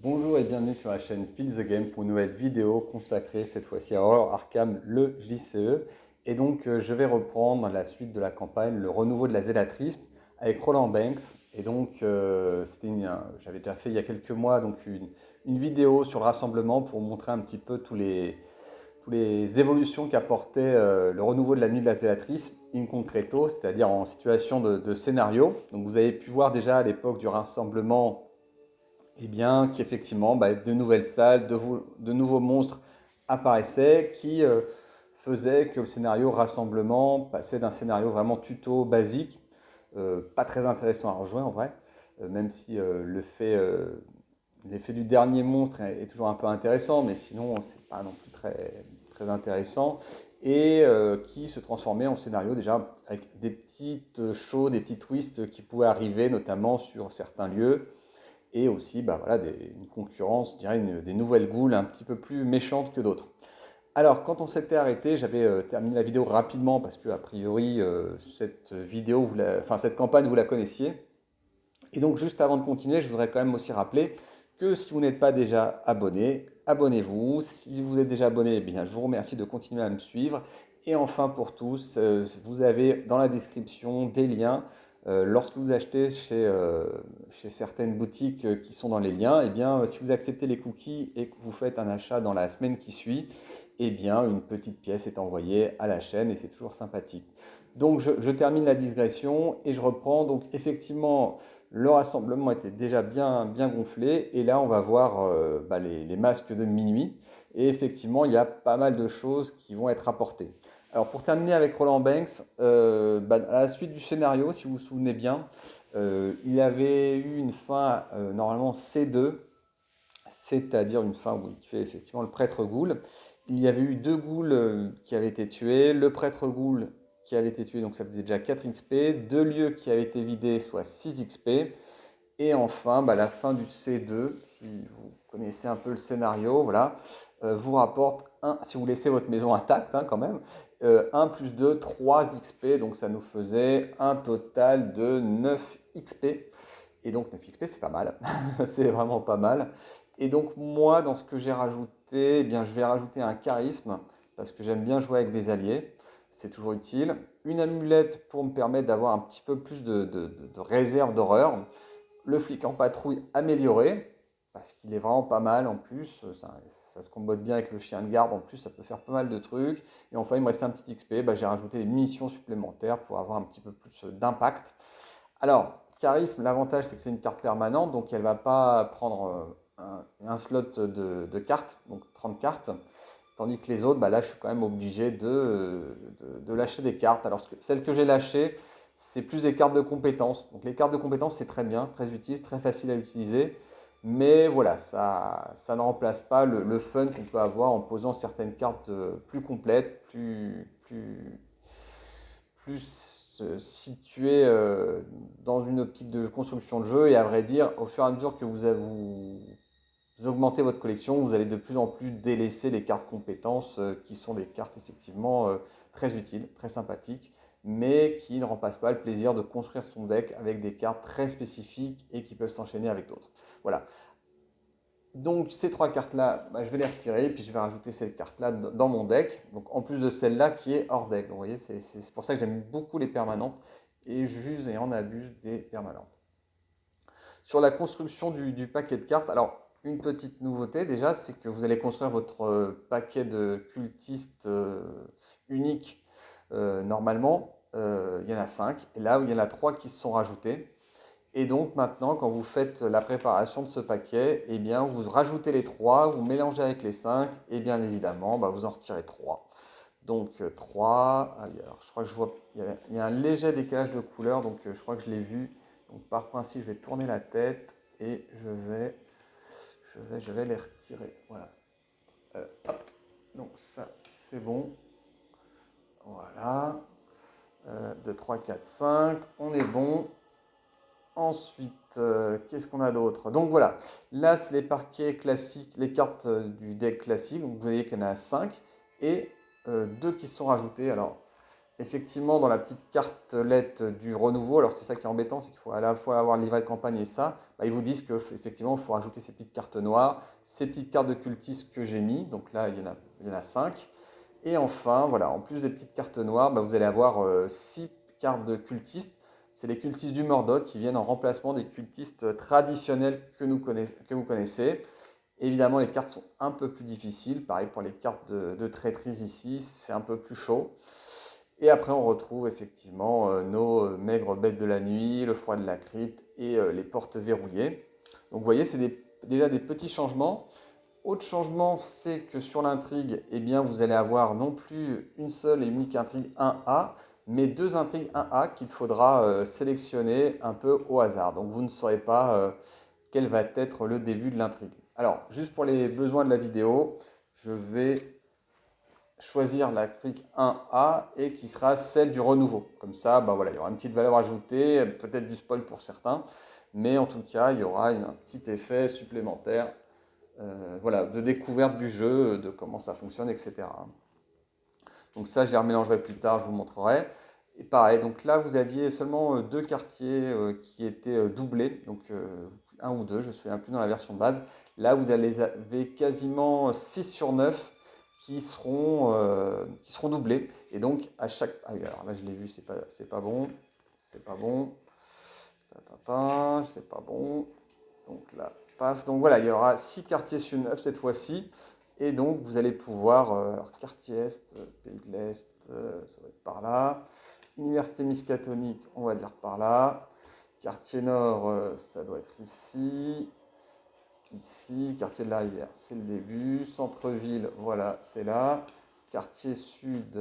Bonjour et bienvenue sur la chaîne Feel the Game pour une nouvelle vidéo consacrée cette fois-ci à Horror Arkham, le JCE. Et donc je vais reprendre la suite de la campagne, le renouveau de la zélatrice avec Roland Banks. Et donc j'avais déjà fait il y a quelques mois donc une vidéo sur le rassemblement pour montrer un petit peu tous les évolutions qu'apportait le renouveau de la nuit de la zélatrice in concreto, c'est-à-dire en situation de scénario. Donc vous avez pu voir déjà à l'époque du rassemblement eh bien, qu'effectivement, de nouvelles salles, de nouveaux monstres apparaissaient qui faisaient que le scénario rassemblement passait d'un scénario vraiment tuto basique, pas très intéressant à rejouer en vrai, même si l'effet du dernier monstre est toujours un peu intéressant, mais sinon c'est pas non plus très intéressant, et qui se transformait en scénario déjà avec des petites choses, des petits twists qui pouvaient arriver, notamment sur certains lieux et aussi voilà, une concurrence, je dirais des nouvelles ghouls un petit peu plus méchantes que d'autres. Alors, quand on s'était arrêté, j'avais terminé la vidéo rapidement parce que, a priori, cette campagne, vous la connaissiez. Et donc, juste avant de continuer, je voudrais quand même aussi rappeler que si vous n'êtes pas déjà abonné, abonnez-vous. Si vous êtes déjà abonné, eh bien, je vous remercie de continuer à me suivre. Et enfin, pour tous, vous avez dans la description des liens. Lorsque vous achetez chez certaines boutiques qui sont dans les liens, eh bien, si vous acceptez les cookies et que vous faites un achat dans la semaine qui suit, eh bien, une petite pièce est envoyée à la chaîne et c'est toujours sympathique. Donc, je termine la digression et je reprends. Donc, effectivement, le rassemblement était déjà bien gonflé et là on va voir les masques de minuit et effectivement il y a pas mal de choses qui vont être apportées. Alors pour terminer avec Roland Banks, à la suite du scénario, si vous vous souvenez bien, il y avait eu une fin normalement C2, c'est-à-dire une fin où il tuait effectivement le prêtre ghoul. Il y avait eu deux ghouls qui avaient été tués, le prêtre ghoul qui avait été tué, donc ça faisait déjà 4 XP, deux lieux qui avaient été vidés, soit 6 XP, et enfin, la fin du C2, si vous connaissez un peu le scénario, voilà, vous rapporte un, si vous laissez votre maison intacte quand même, 1 plus 2, 3 XP, donc ça nous faisait un total de 9 XP. Et donc 9 XP, c'est pas mal, c'est vraiment pas mal. Et donc moi, dans ce que j'ai rajouté, eh bien, je vais rajouter un charisme, parce que j'aime bien jouer avec des alliés, c'est toujours utile. Une amulette pour me permettre d'avoir un petit peu plus de réserve d'horreur. Le flic en patrouille amélioré, parce qu'il est vraiment pas mal en plus. Ça se combote bien avec le chien de garde en plus, ça peut faire pas mal de trucs. Et enfin, il me restait un petit XP, j'ai rajouté des munitions supplémentaires pour avoir un petit peu plus d'impact. Alors, charisme, l'avantage c'est que c'est une carte permanente, donc elle ne va pas prendre un slot de cartes, donc 30 cartes. Tandis que les autres, là, je suis quand même obligé de lâcher des cartes. Alors, celles que j'ai lâchées, c'est plus des cartes de compétences. Donc, les cartes de compétences, c'est très bien, très utile, très facile à utiliser. Mais voilà, ça ne remplace pas le fun qu'on peut avoir en posant certaines cartes plus complètes, plus situées dans une optique de construction de jeu. Et à vrai dire, au fur et à mesure que vous augmentez votre collection, vous allez de plus en plus délaisser les cartes compétences qui sont des cartes effectivement très utiles, très sympathiques, mais qui ne remplacent pas le plaisir de construire son deck avec des cartes très spécifiques et qui peuvent s'enchaîner avec d'autres. Voilà. Donc ces trois cartes-là, je vais les retirer et puis je vais rajouter cette carte-là dans mon deck. Donc en plus de celle-là qui est hors deck. Donc, vous voyez, c'est pour ça que j'aime beaucoup les permanentes et j'use et en abuse des permanentes. Sur la construction du paquet de cartes, alors une petite nouveauté déjà, c'est que vous allez construire votre paquet de cultistes unique normalement. Il y en a 5, et là il y en a 3 qui se sont rajoutés. Et donc maintenant, quand vous faites la préparation de ce paquet, eh bien, vous rajoutez les 3, vous mélangez avec les 5, et bien évidemment, vous en retirez 3. Donc 3, alors, je crois que je vois, il y a un léger décalage de couleur, donc je crois que je l'ai vu. Donc par principe, je vais tourner la tête et je vais les retirer. Voilà. Hop. Donc ça, c'est bon. Voilà. 2, 3, 4, 5. On est bon. Ensuite, qu'est-ce qu'on a d'autre? Donc voilà, là c'est les parquets classiques, les cartes du deck classique. Donc vous voyez qu'il y en a 5 et 2 qui se sont rajoutés. Alors effectivement, dans la petite cartelette du renouveau, alors c'est ça qui est embêtant, c'est qu'il faut à la fois avoir le livret de campagne et ça, bah, ils vous disent qu'effectivement, il faut rajouter ces petites cartes noires, ces petites cartes de cultistes que j'ai mis, donc là, il y en a 5. Et enfin, voilà, en plus des petites cartes noires, bah, vous allez avoir 6 cartes de cultistes. C'est les cultistes du Mordor qui viennent en remplacement des cultistes traditionnels que vous connaissez. Évidemment, les cartes sont un peu plus difficiles. Pareil pour les cartes de traîtrise ici, c'est un peu plus chaud. Et après, on retrouve effectivement nos maigres bêtes de la nuit, le froid de la crypte et les portes verrouillées. Donc vous voyez, c'est déjà des petits changements. Autre changement, c'est que sur l'intrigue, eh bien, vous allez avoir non plus une seule et unique intrigue 1A, mais deux intrigues 1A qu'il faudra sélectionner un peu au hasard. Donc vous ne saurez pas quel va être le début de l'intrigue. Alors, juste pour les besoins de la vidéo, je vais choisir l'intrigue 1A et qui sera celle du renouveau. Comme ça, bah voilà, il y aura une petite valeur ajoutée, peut-être du spoil pour certains, mais en tout cas, il y aura un petit effet supplémentaire voilà, de découverte du jeu, de comment ça fonctionne, etc. Donc ça, je les remélangerai plus tard, je vous montrerai. Et pareil, donc là, vous aviez seulement deux quartiers qui étaient doublés, donc un ou deux, je suis un peu dans la version de base. Là, vous avez quasiment 6 sur 9 qui seront doublés. Et donc, à chaque... Ah oui, alors là, je l'ai vu, c'est pas bon. C'est pas bon. C'est pas bon. Donc là, paf. Donc voilà, il y aura 6 quartiers sur 9 cette fois-ci. Et donc, vous allez pouvoir, alors, quartier Est, Pays de l'Est, ça va être par là. Université Miskatonic, on va dire par là. Quartier Nord, ça doit être ici. Ici, quartier de la Rivière, c'est le début. Centre-ville, voilà, c'est là. Quartier Sud,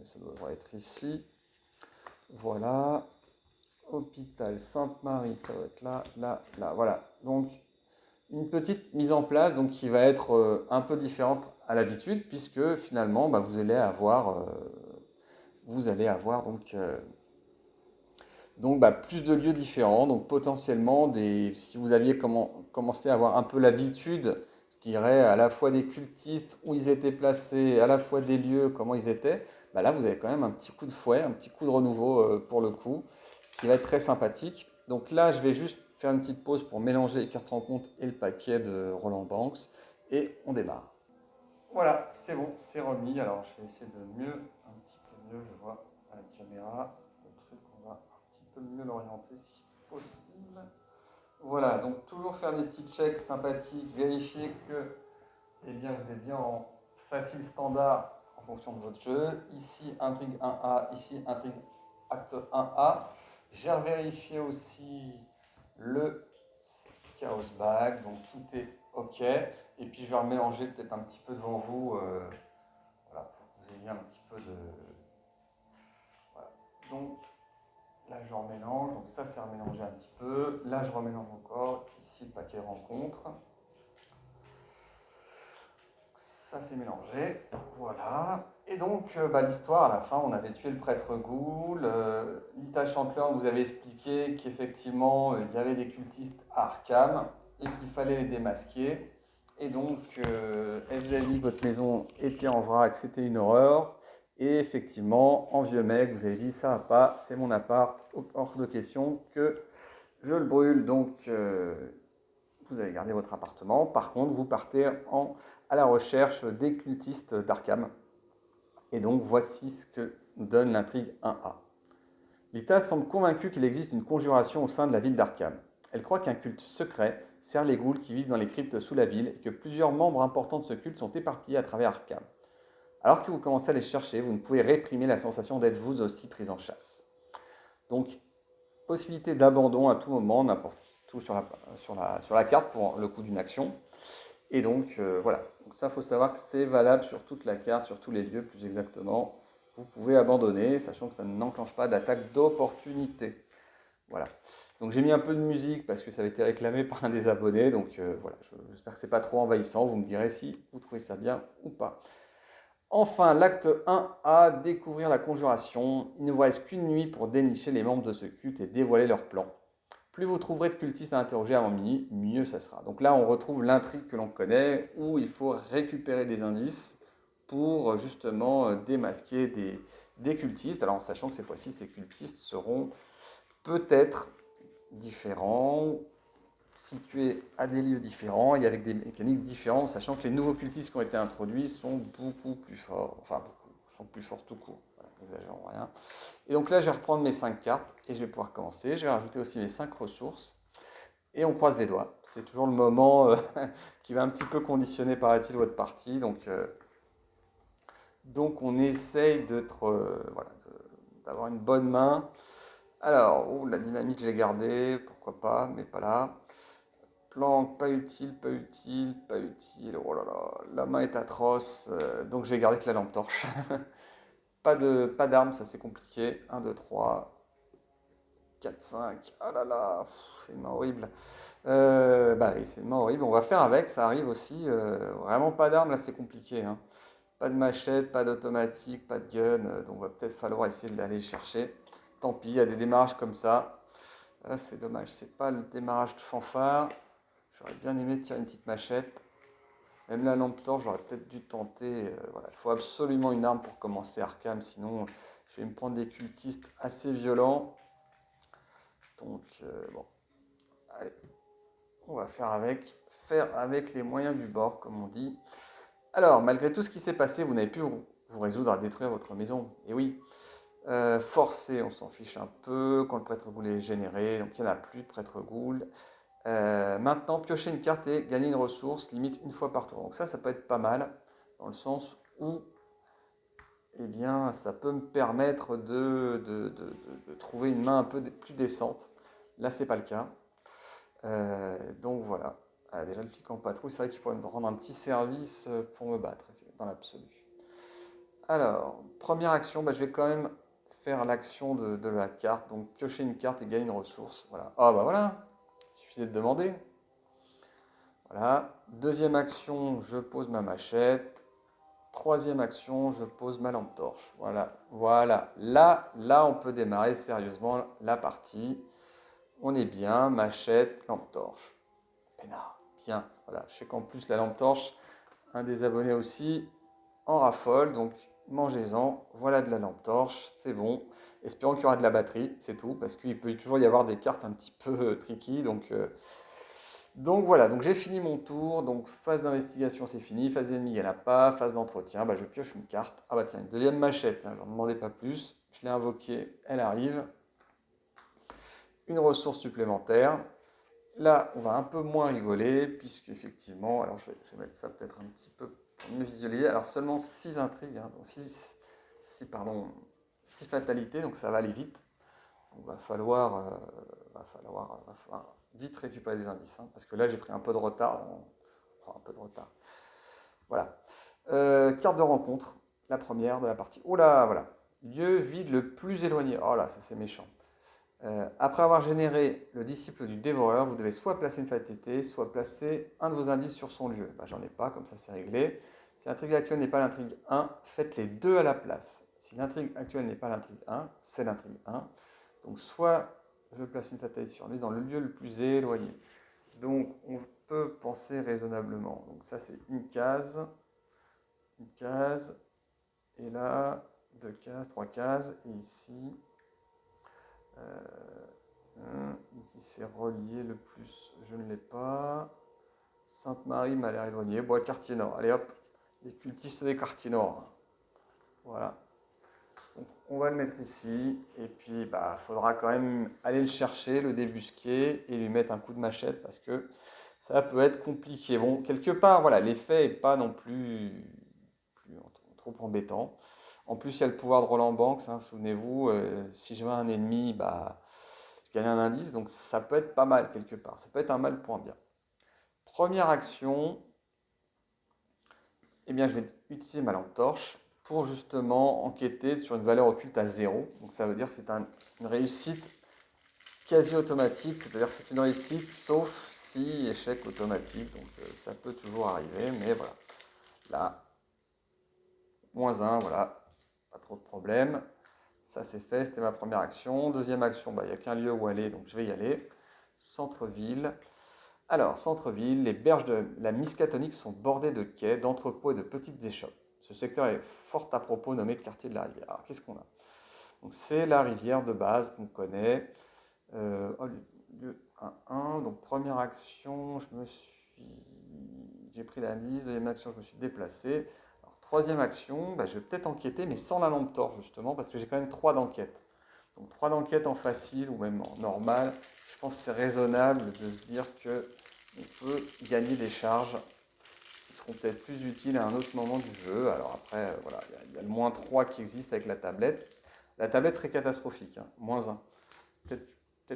ça doit être ici. Voilà. Hôpital Sainte-Marie, ça doit être là, là, là. Voilà. Donc, une petite mise en place donc, qui va être un peu différente à l'habitude, puisque finalement, bah, vous allez avoir donc bah, plus de lieux différents. Donc potentiellement, si vous aviez commencé à avoir un peu l'habitude, je dirais, à la fois des cultistes, où ils étaient placés, à la fois des lieux, comment ils étaient, bah là, vous avez quand même un petit coup de fouet, un petit coup de renouveau pour le coup, qui va être très sympathique. Donc là, je vais juste faire une petite pause pour mélanger les cartes rencontres et le paquet de Roland Banks. Et on démarre. Voilà, c'est bon, c'est remis. Alors, je vais essayer de mieux, un petit peu mieux, je vois à la caméra. Le truc, on va un petit peu mieux l'orienter si possible. Voilà, donc toujours faire des petits checks sympathiques, vérifier que eh bien, vous êtes bien en facile standard en fonction de votre jeu. Ici, intrigue 1A, ici, intrigue acte 1A. J'ai revérifié aussi le Chaos Bag, donc tout est OK. Et puis je vais remélanger peut-être un petit peu devant vous, voilà, pour que vous ayez un petit peu de... Voilà. Donc là je remélange, donc ça c'est remélangé un petit peu. Là je remélange encore, ici le paquet rencontre. Ça c'est mélangé, voilà. Et donc bah, l'histoire à la fin, on avait tué le prêtre Ghoul. Lita Chandler nous avait expliqué qu'effectivement il y avait des cultistes à Arkham et qu'il fallait les démasquer. Et donc elle vous a dit que votre maison était en vrac, c'était une horreur. Et effectivement, en vieux mec, vous avez dit ça va pas, c'est mon appart, hors de question que je le brûle. Donc vous allez garder votre appartement. Par contre, vous partez à la recherche des cultistes d'Arkham. Et donc, voici ce que donne l'intrigue 1A. Lita semble convaincue qu'il existe une conjuration au sein de la ville d'Arkham. Elle croit qu'un culte secret sert les ghouls qui vivent dans les cryptes sous la ville et que plusieurs membres importants de ce culte sont éparpillés à travers Arkham. Alors que vous commencez à les chercher, vous ne pouvez réprimer la sensation d'être vous aussi pris en chasse. Donc, possibilité d'abandon à tout moment, n'importe où sur la carte pour le coup d'une action. Et donc, voilà. Donc ça, il faut savoir que c'est valable sur toute la carte, sur tous les lieux plus exactement. Vous pouvez abandonner, sachant que ça n'enclenche pas d'attaque d'opportunité. Voilà. Donc j'ai mis un peu de musique parce que ça avait été réclamé par un des abonnés. Donc voilà, j'espère que c'est pas trop envahissant. Vous me direz si vous trouvez ça bien ou pas. Enfin, l'acte 1A, découvrir la conjuration. Il ne vous reste qu'une nuit pour dénicher les membres de ce culte et dévoiler leur plan. Plus vous trouverez de cultistes à interroger avant minuit, mieux ça sera. Donc là, on retrouve l'intrigue que l'on connaît, où il faut récupérer des indices pour justement démasquer des cultistes. Alors en sachant que cette fois-ci, ces cultistes seront peut-être différents, situés à des lieux différents et avec des mécaniques différentes, sachant que les nouveaux cultistes qui ont été introduits sont beaucoup plus forts, enfin beaucoup, sont plus forts tout court, voilà, n'exagérons rien. Et donc là, je vais reprendre mes 5 cartes et je vais pouvoir commencer. Je vais rajouter aussi mes 5 ressources et on croise les doigts. C'est toujours le moment qui va un petit peu conditionner, paraît-il, votre partie. Donc on essaye voilà, d'avoir une bonne main. Alors, oh, la dynamite, je l'ai gardée, pourquoi pas, mais pas là. Planque, pas utile, pas utile, pas utile. Oh là là, la main est atroce. Donc je vais garder que la lampe torche. Pas d'armes, ça c'est compliqué. Un, 2, 3, 4, 5. Oh là là, c'est une main horrible. Bah oui, c'est une main horrible. On va faire avec, ça arrive aussi. Vraiment pas d'armes, là c'est compliqué, hein. Pas de machette, pas d'automatique, pas de gun. Donc va peut-être falloir essayer d'aller chercher. Tant pis, il y a des démarrages comme ça. Ah, c'est dommage, c'est pas le démarrage de fanfare. J'aurais bien aimé tirer une petite machette. Même la lampe torche, j'aurais peut-être dû tenter. Voilà. Il faut absolument une arme pour commencer Arkham, sinon je vais me prendre des cultistes assez violents. Donc bon, allez, on va faire avec les moyens du bord, comme on dit. Alors, malgré tout ce qui s'est passé, vous n'avez pu vous résoudre à détruire votre maison. Et oui, forcer, on s'en fiche un peu. Quand le prêtre ghoul est généré, donc il n'y en a plus de prêtre ghoul. Maintenant, piocher une carte et gagner une ressource, limite une fois par tour. Donc ça peut être pas mal, dans le sens où, eh bien, ça peut me permettre de trouver une main un peu plus décente. Là, c'est pas le cas. Donc voilà. Ah, déjà, le flic en patrouille, c'est vrai qu'il pourrait me rendre un petit service pour me battre, dans l'absolu. Alors, première action, bah, je vais quand même faire l'action de la carte. Donc, piocher une carte et gagner une ressource. Voilà. Ah bah voilà, il suffisait de demander. Voilà. Deuxième action, je pose ma machette. Troisième action, je pose ma lampe torche. Voilà. Voilà. Là, on peut démarrer sérieusement la partie. On est bien. Machette, lampe torche. Peinard. Bien. Voilà. Je sais qu'en plus, la lampe torche, un des abonnés aussi en raffole. Donc, mangez-en. Voilà de la lampe torche. C'est bon. Espérons qu'il y aura de la batterie. C'est tout. Parce qu'il peut toujours y avoir des cartes un petit peu tricky. Donc voilà, donc j'ai fini mon tour, donc phase d'investigation c'est fini, phase d'ennemi il n'y en a pas, phase d'entretien, bah, je pioche une carte. Ah bah tiens, une deuxième machette, tiens, j'en demandais pas plus, je l'ai invoquée, elle arrive. Une ressource supplémentaire. Là, on va un peu moins rigoler, puisque effectivement, alors je vais mettre ça peut-être un petit peu pour mieux visualiser. Alors seulement 6 intrigues, hein, donc 6 fatalités, donc ça va aller vite. Donc va falloir vite récupérer des indices, hein, parce que là j'ai pris un peu de retard. Un peu de retard. Voilà. Carte de rencontre, la première de la partie. Oh là, voilà. Lieu vide le plus éloigné. Oh là, ça c'est méchant. Après avoir généré le disciple du dévoreur, vous devez soit placer une fatalité, soit placer un de vos indices sur son lieu. Bah, j'en ai pas, comme ça c'est réglé. Si l'intrigue actuelle n'est pas l'intrigue 1, faites les deux à la place. Si l'intrigue actuelle n'est pas l'intrigue 1, c'est l'intrigue 1. Donc soit je place une fatalité sur lui dans le lieu le plus éloigné. Donc on peut penser raisonnablement. Donc ça c'est une case, et là 2 cases, 3 cases, et ici, ici c'est relié le plus, je ne l'ai pas. Sainte-Marie m'a l'air éloignée. Bon, quartier nord, allez hop, les cultistes des quartiers nord. Voilà. Donc, on va le mettre ici, et puis bah faudra quand même aller le chercher, le débusquer et lui mettre un coup de machette parce que ça peut être compliqué. Bon, quelque part, voilà, l'effet n'est pas non plus trop embêtant. En plus, il y a le pouvoir de Roland Banks, hein, souvenez-vous, si je vois un ennemi, bah, je gagne un indice, donc ça peut être pas mal quelque part. Ça peut être un mal point bien. Première action, eh bien, je vais utiliser ma lampe torche pour justement enquêter sur une valeur occulte à 0. Donc ça veut dire que c'est une réussite quasi automatique, c'est-à-dire que c'est une réussite sauf si échec automatique. Donc ça peut toujours arriver, mais voilà. Là, -1, voilà, pas trop de problème. Ça c'est fait, c'était ma première action. Deuxième action, bah, il n'y a qu'un lieu où aller, donc je vais y aller. Centre-ville. Alors, centre-ville, les berges de la Miskatonic sont bordées de quais, d'entrepôts et de petites échoppes. Ce secteur est fort à propos, nommé de quartier de la rivière. Alors, qu'est-ce qu'on a? Donc, c'est la rivière de base qu'on connaît. Oh, lieu 1-1. Donc, première action, j'ai pris l'indice. Deuxième action, je me suis déplacé. Alors, troisième action, bah, je vais peut-être enquêter, mais sans la lampe torche, justement, parce que j'ai quand même 3 d'enquête. Donc, 3 d'enquête en facile ou même en normal. Je pense que c'est raisonnable de se dire que on peut gagner des charges qui seront peut-être plus utiles à un autre moment du jeu. Alors après, voilà, il y a le -3 qui existe avec la tablette. La tablette serait catastrophique, hein, -1. Peut-être peut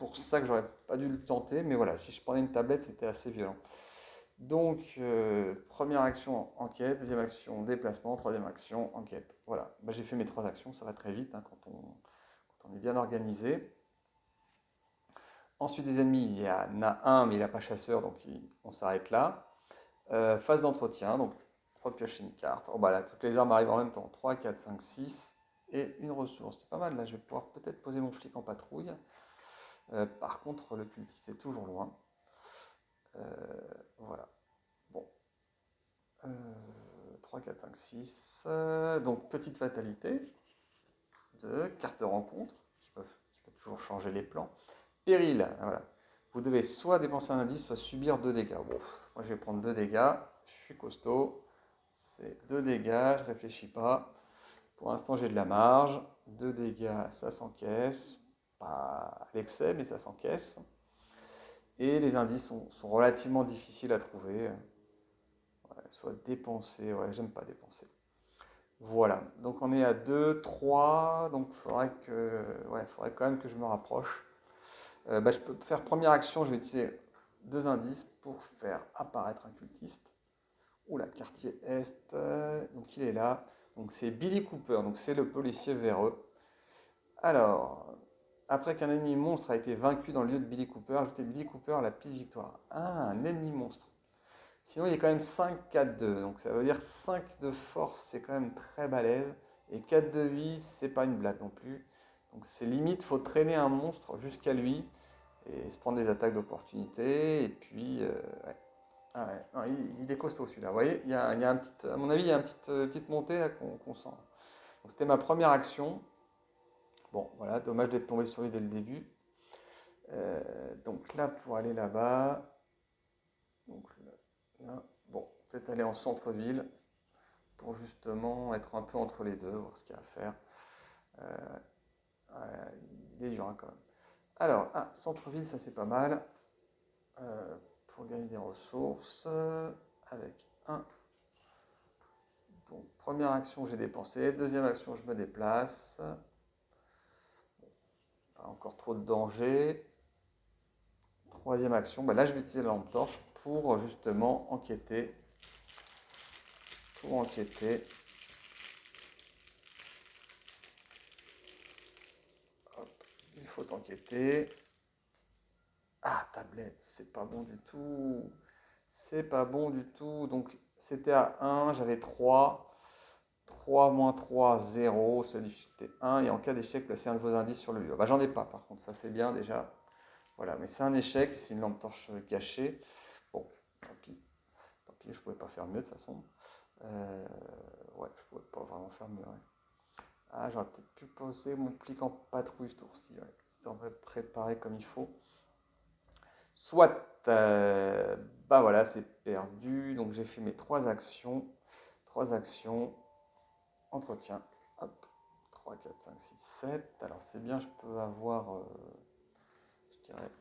pour ça que j'aurais pas dû le tenter, mais voilà, si je prenais une tablette, c'était assez violent. Donc, première action, enquête, deuxième action, déplacement, troisième action, enquête. Voilà, bah, j'ai fait mes 3 actions, ça va très vite hein, quand on est bien organisé. Ensuite, des ennemis, il y en a un, mais il n'a pas chasseur, donc on s'arrête là. Phase d'entretien, donc repiocher une carte. Oh, bah là, toutes les armes arrivent en même temps. 3, 4, 5, 6 et une ressource. C'est pas mal, là, je vais pouvoir peut-être poser mon flic en patrouille. Par contre, le cultiste est toujours loin. Voilà. Bon. 3, 4, 5, 6. Donc, petite fatalité de cartes de rencontre qui peuvent toujours changer les plans. Péril, voilà. Vous devez soit dépenser un indice, soit subir 2 dégâts. Bon, moi je vais prendre 2 dégâts, je suis costaud. C'est 2 dégâts, je réfléchis pas. Pour l'instant j'ai de la marge. 2 dégâts, ça s'encaisse. Pas à l'excès, mais ça s'encaisse. Et les indices sont relativement difficiles à trouver. Ouais, soit dépenser, ouais, j'aime pas dépenser. Voilà, donc on est à 2, 3, donc faudrait quand même que je me rapproche. Bah, je peux faire première action, je vais utiliser 2 indices pour faire apparaître un cultiste. Oula, quartier Est, donc il est là. Donc c'est Billy Cooper, donc c'est le policier véreux. Alors, après qu'un ennemi monstre a été vaincu dans le lieu de Billy Cooper, ajoutez Billy Cooper à la pile victoire. Ah, un ennemi monstre. Sinon, il y a quand même 5, 4, 2. Donc ça veut dire 5 de force, c'est quand même très balèze. Et 4 de vie, c'est pas une blague non plus. Donc c'est limite, faut traîner un monstre jusqu'à lui et se prendre des attaques d'opportunité. Et puis, ouais. Ah ouais. Non, il est costaud celui-là. Vous voyez, il y a un petit, à mon avis, il y a une petite montée là, qu'on sent. Donc c'était ma première action. Bon, voilà, dommage d'être tombé sur lui dès le début. Donc là, pour aller là-bas, donc là, bon, peut-être aller en centre-ville pour justement être un peu entre les deux, voir ce qu'il y a à faire. Euh, ouais, il est dur hein, quand même. Alors, centre-ville, ça c'est pas mal. Pour gagner des ressources, avec un. Donc, première action, j'ai dépensé. Deuxième action, je me déplace. Pas encore trop de danger. Troisième action, bah là, je vais utiliser la lampe torche pour justement enquêter. Pour enquêter. Hop, il faut enquêter. Ah, tablette, c'est pas bon du tout. C'est pas bon du tout. Donc, c'était à 1, j'avais 3. 3 moins 3, 0, c'est difficulté 1. Et en cas d'échec, placez un de vos indices sur le lieu. Bah, j'en ai pas, par contre, ça c'est bien déjà. Voilà, mais c'est un échec, c'est une lampe torche cachée. Bon, tant pis. Tant pis, je pouvais pas faire mieux de toute façon. Euh, ouais, je pouvais pas vraiment faire mieux. Ouais. Ah, j'aurais peut-être pu poser mon plic en patrouille ce tour-ci. Ouais. Histoire de préparer comme il faut. Soit, bah voilà, c'est perdu. Donc j'ai fait mes 3 actions. 3 actions. Entretien. Hop. 3, 4, 5, 6, 7. Alors c'est bien, je peux avoir, je dirais,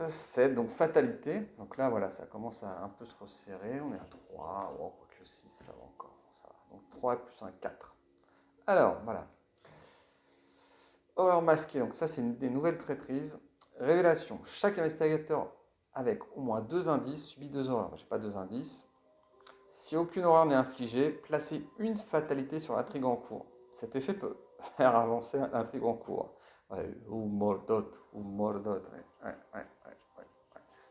7. Donc fatalité. Donc là, voilà, ça commence à un peu se resserrer. On est à 3. Oh, quoique 6, ça va encore. Ça va. Donc 3 plus un 4. Alors, voilà. Horreur masquée. Donc ça, c'est des nouvelles traîtrises. Révélation. Chaque investigateur avec au moins 2 indices subit 2 horreurs. J'ai pas 2 indices. Si aucune horreur n'est infligée, placez une fatalité sur l'intrigue en cours. Cet effet peut faire avancer l'intrigue en cours. Ouais, ou Mordot, ou Mordot. Ouais.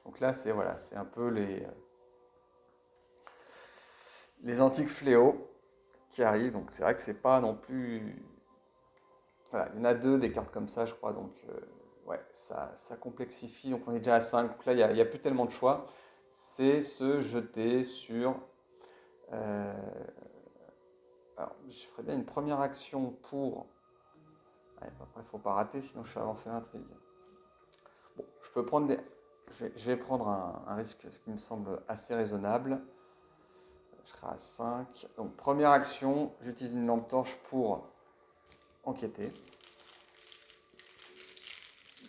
Donc là, c'est voilà, c'est un peu les antiques fléaux qui arrivent. Donc c'est vrai que c'est pas non plus. Voilà, il y en a 2 des cartes comme ça, je crois. Donc ouais, ça complexifie. Donc on est déjà à 5. Donc là, il n'y a plus tellement de choix. c'est se jeter sur... alors, je ferais bien une première action pour... Ouais, après, il ne faut pas rater, sinon je fais avancer l'intrigue. Bon, je peux prendre des... Je vais prendre un risque, ce qui me semble assez raisonnable. Je serai à 5. Donc, première action, j'utilise une lampe torche pour enquêter.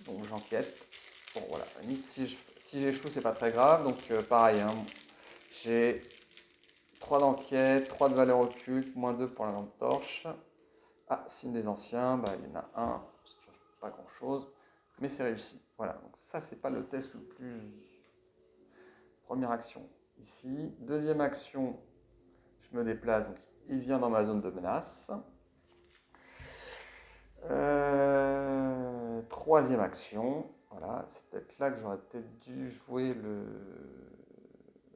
Donc, j'enquête. Bon, voilà. Si j'échoue, c'est pas très grave. Donc, pareil, hein, j'ai 3 d'enquête, 3 de valeur occulte, -2 pour la lampe torche. Ah, signe des anciens, bah, il y en a un, ça ne change pas grand chose, mais c'est réussi. Voilà, donc ça, c'est pas le test le plus. Première action ici. Deuxième action, je me déplace, donc il vient dans ma zone de menace. Troisième action, voilà, c'est peut-être là que j'aurais peut-être dû jouer le.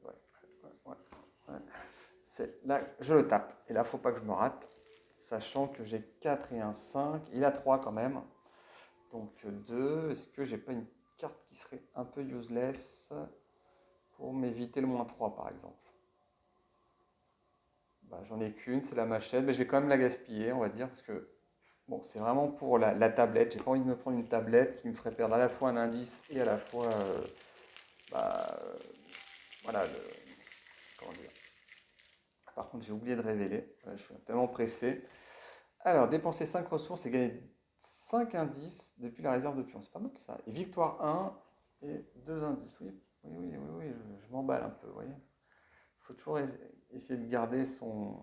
Ouais, ouais, ouais. C'est là, je le tape, et là, il ne faut pas que je me rate, sachant que j'ai 4 et un 5, il a 3 quand même. Donc 2, est-ce que j'ai pas une carte qui serait un peu useless pour m'éviter le -3 par exemple? Bah, j'en ai qu'une, c'est la machette, mais je vais quand même la gaspiller, on va dire, parce que bon, c'est vraiment pour la tablette. J'ai pas envie de me prendre une tablette qui me ferait perdre à la fois un indice et à la fois, bah, voilà, comment dire. Par contre, j'ai oublié de révéler, je suis tellement pressé. Alors, dépenser 5 ressources et gagner 5 indices depuis la réserve de pions. C'est pas mal ça. Et victoire 1 et 2 indices. Oui, oui, je m'emballe un peu, vous voyez. Il faut toujours essayer de garder son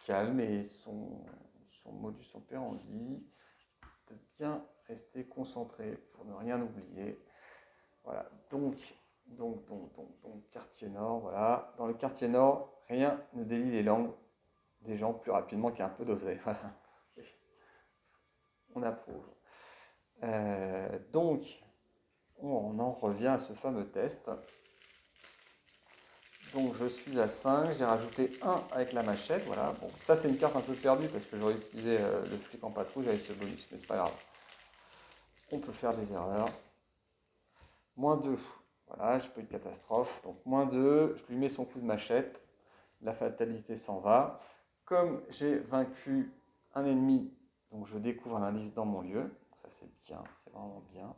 calme et son modus operandi, de bien rester concentré pour ne rien oublier. Voilà, donc, quartier nord, voilà. Dans le quartier nord, rien ne délie les langues des gens plus rapidement qu'un peu d'oseille. Voilà. On approuve. Donc, on en revient à ce fameux test. Donc, je suis à 5, j'ai rajouté 1 avec la machette. Voilà. Bon, ça, c'est une carte un peu perdue parce que j'aurais utilisé le flic en patrouille avec ce bonus, mais c'est pas grave. On peut faire des erreurs. -2. Voilà, j'ai pas eu de catastrophe. Donc, -2, je lui mets son coup de machette. La fatalité s'en va. Comme j'ai vaincu un ennemi, donc je découvre un indice dans mon lieu. Donc ça, c'est bien, c'est vraiment bien.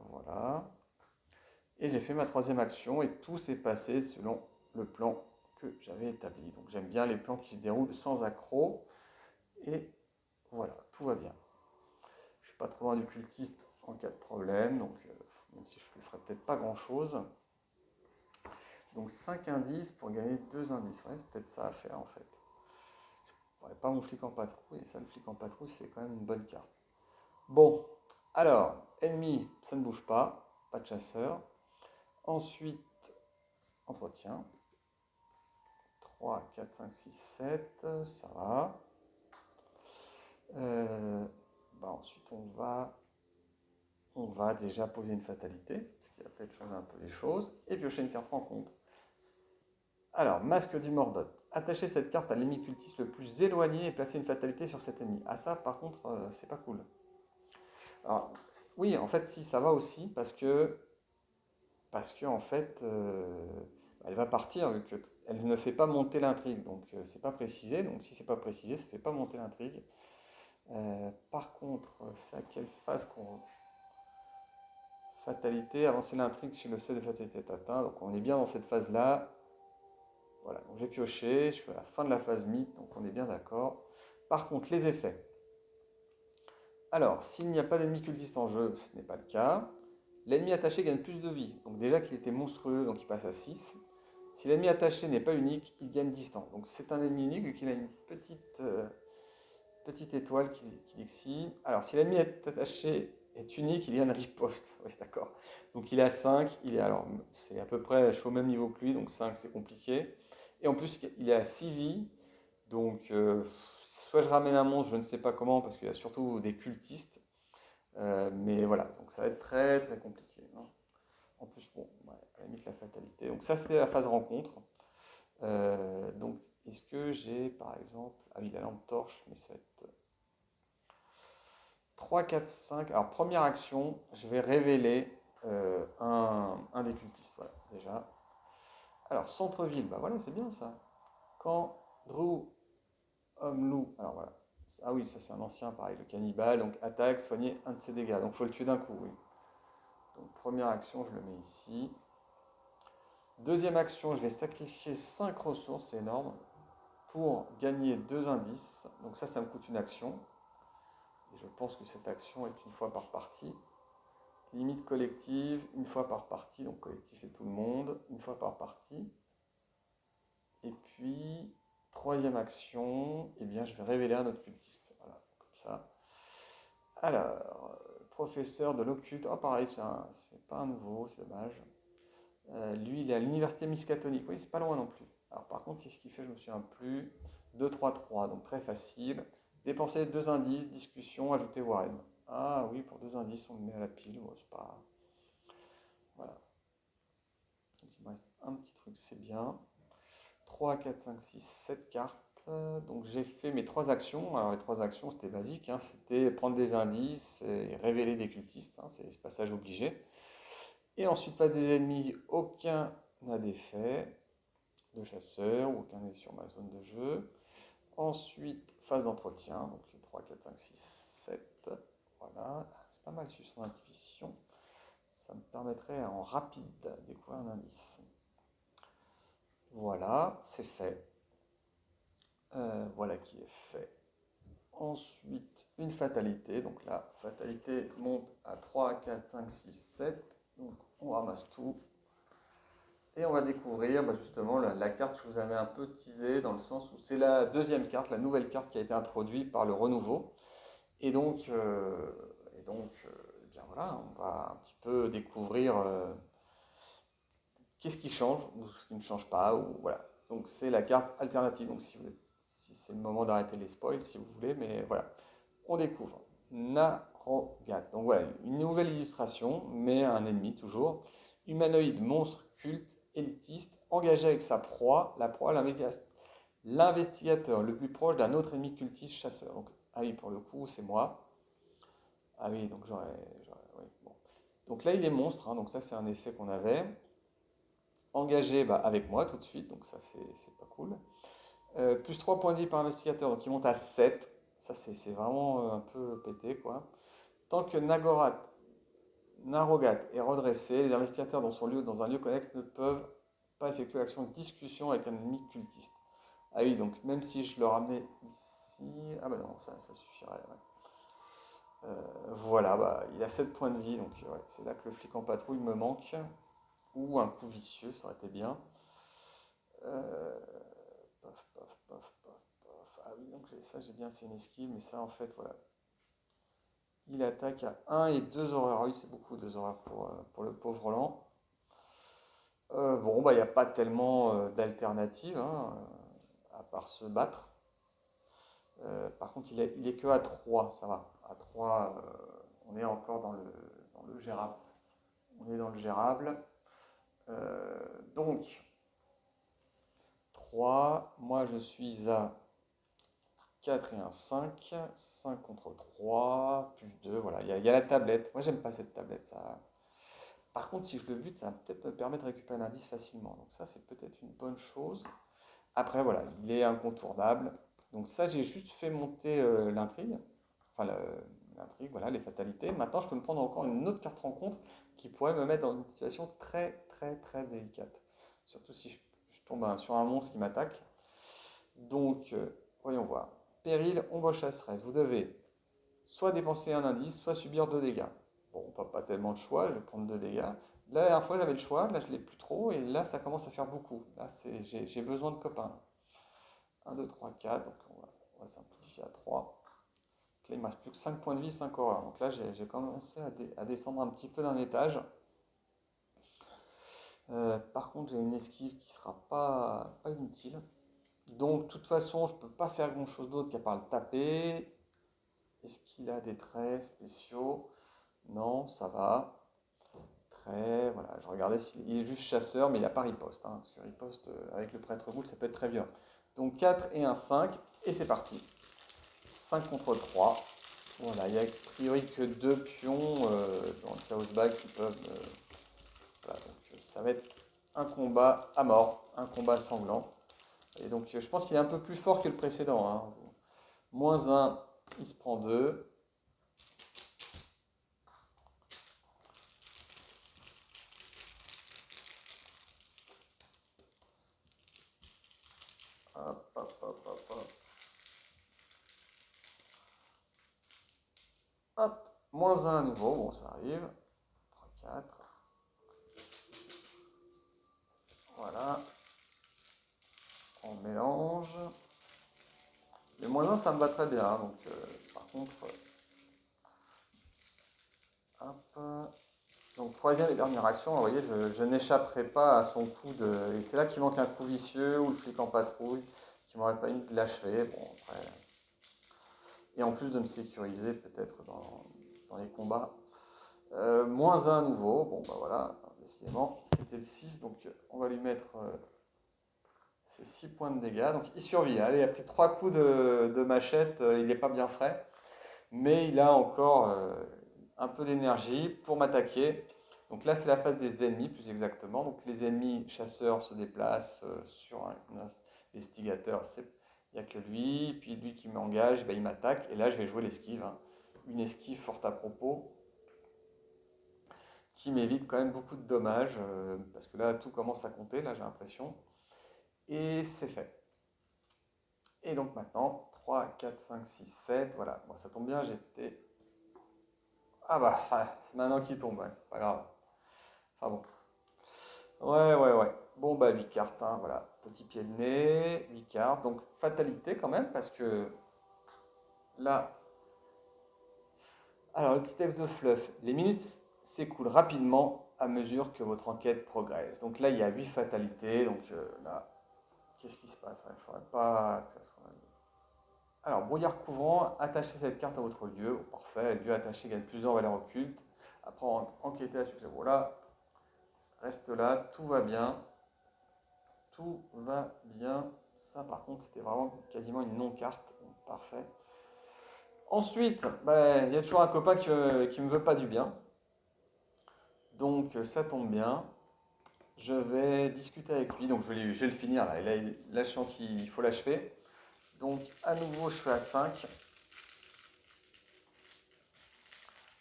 Voilà. Et j'ai fait ma troisième action et tout s'est passé selon le plan que j'avais établi. Donc j'aime bien les plans qui se déroulent sans accroc. Et voilà, tout va bien. Je suis pas trop loin du cultiste en cas de problème, donc même si je ne lui ferai peut-être pas grand-chose. Donc 5 indices pour gagner 2 indices. Ouais, c'est peut-être ça à faire en fait. Je ne pas mon flic en patrouille, et ça, le flic en patrouille, c'est quand même une bonne carte. Bon, alors, ennemi, ça ne bouge pas de chasseur. Ensuite, entretien. 3, 4, 5, 6, 7, ça va. Ensuite, on va déjà poser une fatalité, ce qui va peut-être changer un peu les choses, et piocher une carte rencontre. Alors, masque du Mordot. Attachez cette carte à l'ennemi cultiste le plus éloigné et placez une fatalité sur cet ennemi. Ah ça, par contre, c'est pas cool. Alors, oui, en fait, si, ça va aussi, parce que en fait, elle va partir, vu qu'elle ne fait pas monter l'intrigue. Donc, c'est pas précisé. Donc, si c'est pas précisé, ça fait pas monter l'intrigue. Par contre, c'est à quelle phase qu'on... Fatalité, avancer l'intrigue sur le seuil de fatalité est atteint. Donc, on est bien dans cette phase-là. Voilà, donc j'ai pioché, je suis à la fin de la phase mythe, donc on est bien d'accord. Par contre, les effets. Alors, s'il n'y a pas d'ennemi cultiste en jeu, ce n'est pas le cas. L'ennemi attaché gagne plus de vie. Donc déjà qu'il était monstrueux, donc il passe à 6. Si l'ennemi attaché n'est pas unique, il gagne distance. Donc c'est un ennemi unique vu qu'il a une petite étoile qui l'excite. Alors si l'ennemi attaché est unique, il y a une riposte. Oui, d'accord. Donc il est à 5, c'est à peu près, je suis au même niveau que lui, donc 5 c'est compliqué. Et en plus il est à 6 vies, donc soit je ramène un monstre, je ne sais pas comment, parce qu'il y a surtout des cultistes. Mais voilà, donc ça va être très très compliqué, hein. En plus, bon, ouais, à la limite la fatalité. Donc ça c'était la phase rencontre. Donc est-ce que j'ai par exemple... Ah oui, la lampe torche, mais ça va être 3, 4, 5. Alors première action, je vais révéler un des cultistes, voilà, déjà. Alors, centre-ville, bah voilà, c'est bien ça. Quand Drew, homme loup, alors voilà. Ah oui, ça c'est un ancien, pareil, le cannibale, donc attaque, soigner un de ses dégâts. Donc, il faut le tuer d'un coup, oui. Donc, première action, je le mets ici. Deuxième action, je vais sacrifier 5 ressources, c'est énorme, pour gagner 2 indices. Donc ça me coûte une action. Et je pense que cette action est une fois par partie. Limite collective, une fois par partie. Donc collectif c'est tout le monde, une fois par partie. Et puis, troisième action, eh bien je vais révéler un autre cultiste. Voilà, comme ça. Alors, professeur de l'occulte. Oh pareil, c'est pas un nouveau, c'est dommage. Lui, il est à l'université Miskatonic. Oui, c'est pas loin non plus. Alors, par contre, qu'est-ce qu'il fait? Je me souviens plus. 2, 3, 3, donc très facile. Dépenser 2 indices, discussion, ajouter Warren. Ah oui, pour 2 indices, on le met à la pile. Bon, c'est pas. Voilà. Donc, il me reste un petit truc, c'est bien. 3, 4, 5, 6, 7 cartes. Donc, j'ai fait mes 3 actions. Alors, les 3 actions, c'était basique, hein. C'était prendre des indices et révéler des cultistes, hein. C'est ce passage obligé. Et ensuite, face des ennemis, aucun n'a d'effet de chasseur, ou aucun n'est sur ma zone de jeu. Ensuite, phase d'entretien, donc 3, 4, 5, 6, 7. Voilà, c'est pas mal sur son intuition. Ça me permettrait en rapide de découvrir un indice. Voilà, c'est fait. Voilà qui est fait. Ensuite, une fatalité. Donc la fatalité monte à 3, 4, 5, 6, 7. Donc on ramasse tout. Et on va découvrir justement la carte que je vous avais un peu teasée dans le sens où c'est la deuxième carte, la nouvelle carte qui a été introduite par le renouveau. Et donc, eh bien voilà, on va un petit peu découvrir qu'est-ce qui change ou ce qui ne change pas. Ou, voilà. Donc c'est la carte alternative. Donc si c'est le moment d'arrêter les spoils, si vous voulez, mais voilà. On découvre Narogat. Donc voilà, une nouvelle illustration, mais un ennemi toujours. Humanoïde, monstre, culte, élitiste, engagé avec sa proie. La proie, l'investigateur le plus proche d'un autre ennemi cultiste chasseur. Donc, ah oui, pour le coup, c'est moi. Ah oui, donc oui, bon. Donc là, il est monstre, hein, donc ça, c'est un effet qu'on avait. Engagé avec moi tout de suite, donc ça, c'est pas cool. Plus 3 points de vie par investigateur, donc il monte à 7. Ça, c'est vraiment un peu pété, quoi. Tant que Narogat est redressé, les investigateurs dans un lieu connexe ne peuvent pas effectuer l'action de discussion avec un ennemi cultiste. Ah oui, donc même si je le ramenais ici. Ah bah non, ça suffirait. Ouais. Voilà, il a 7 points de vie, donc ouais, c'est là que le flic en patrouille me manque. Ou un coup vicieux, ça aurait été bien. Euh, Paf, paf, paf, paf, paf. Ah oui, donc ça j'ai bien, c'est une esquive, mais ça en fait, voilà. Il attaque à 1 et 2 horreurs. Ah oui, c'est beaucoup 2 horreurs pour le pauvre Roland. Bon, il n'y a pas tellement d'alternatives, hein, à part se battre. Par contre, il est que à 3, ça va. À 3, on est encore dans le gérable. On est dans le gérable. Donc, 3, moi je suis à 4 et un 5. 5 contre 3, plus 2, voilà. Il y a la tablette. Moi j'aime pas cette tablette. Ça. Par contre, si je le bute, ça va peut-être me permettre de récupérer l'indice facilement. Donc ça, c'est peut-être une bonne chose. Après, voilà, il est incontournable. Donc ça, j'ai juste fait monter l'intrigue. Enfin, l'intrigue, voilà, les fatalités. Maintenant, je peux me prendre encore une autre carte rencontre qui pourrait me mettre dans une situation très, très, très délicate. Surtout si je tombe sur un monstre qui m'attaque. Donc, voyons voir. Péril, ombre chasseresse. Vous devez soit dépenser un indice, soit subir 2 dégâts. Bon, pas tellement de choix, je vais prendre 2 dégâts. Là, la dernière fois, j'avais le choix, là, je l'ai plus trop, et là, ça commence à faire beaucoup. Là, j'ai besoin de copains. 1, 2, 3, 4, donc on va simplifier à 3. Donc là, il ne me reste plus que 5 points de vie, 5 horreurs. Donc là, j'ai commencé à descendre un petit peu d'un étage. Par contre, j'ai une esquive qui ne sera pas inutile. Donc, de toute façon, je ne peux pas faire grand chose d'autre qu'à part le taper. Est-ce qu'il a des traits spéciaux? Non, ça va. Voilà, je regardais s'il est juste chasseur, mais il n'a pas riposte, hein, parce que riposte avec le prêtre boule, ça peut être très violent. Donc 4 et un 5, et c'est parti. 5 contre 3. Voilà, il n'y a a priori que deux pions dans le chaos bag qui peuvent. Voilà, donc ça va être un combat à mort, un combat sanglant. Et donc je pense qu'il est un peu plus fort que le précédent, hein. Moins un, il se prend 2. Hop, hop, hop, hop, hop. Hop, moins un à nouveau, bon ça arrive. 3, 4. Voilà, on mélange. Le moins un ça me va très bien, hein, donc par contre, hop. Donc troisième et dernière action, vous voyez, je n'échapperai pas à son coup de... Et c'est là qu'il manque un coup vicieux ou le flic en patrouille qui m'aurait pas mis de l'achever. Bon, après... Et en plus de me sécuriser peut-être dans les combats. Moins un à nouveau, bon bah voilà, décidément, c'était le 6, donc on va lui mettre ses 6 points de dégâts. Donc il survit, allez, il a pris 3 coups de machette, il n'est pas bien frais, mais il a encore un peu d'énergie pour m'attaquer. Donc là, c'est la phase des ennemis, plus exactement. Donc les ennemis chasseurs se déplacent sur un investigateur. Il n'y a que lui. Puis lui qui m'engage, ben, il m'attaque. Et là, je vais jouer l'esquive, hein. Une esquive forte à propos, qui m'évite quand même beaucoup de dommages. Parce que là, tout commence à compter, là, j'ai l'impression. Et c'est fait. Et donc maintenant, 3, 4, 5, 6, 7. Voilà, bon, ça tombe bien, j'étais... Ah bah, c'est maintenant qu'il tombe, ouais, pas grave. Enfin bon. Ouais, ouais, ouais. Bon, bah 8 cartes, hein, voilà. Petit pied de nez, 8 cartes. Donc, fatalité quand même, parce que là. Alors, le petit texte de fluff. Les minutes s'écoulent rapidement à mesure que votre enquête progresse. Donc là, il y a 8 fatalités. Donc là, qu'est-ce qui se passe? Il ne faudrait pas que ça soit. Alors, brouillard couvrant, attachez cette carte à votre lieu. Oh, parfait, lieu attaché gagne plus en valeur occulte. Après, enquêter à succès. Voilà, reste là, tout va bien. Tout va bien. Ça, par contre, c'était vraiment quasiment une non-carte. Parfait. Ensuite, bah, il y a toujours un copain qui me veut pas du bien. Donc, ça tombe bien. Je vais discuter avec lui. Donc, je vais le finir là. Et là, je sens qu'il faut l'achever. Donc, à nouveau, je fais à 5.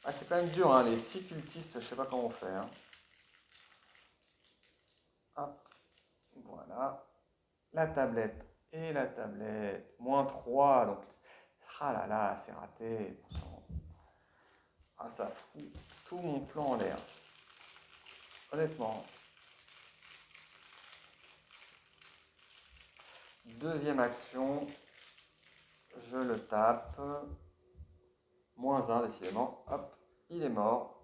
Ah, c'est quand même dur, hein, les 6 cultistes, je sais pas comment on fait, hein. Hop, voilà. La tablette et la tablette. Moins 3. Donc, ah là là, c'est raté. Bon sang. Ah, ça fout tout mon plan en l'air. Honnêtement. Deuxième action, je le tape. Moins un décidément. Hop, il est mort.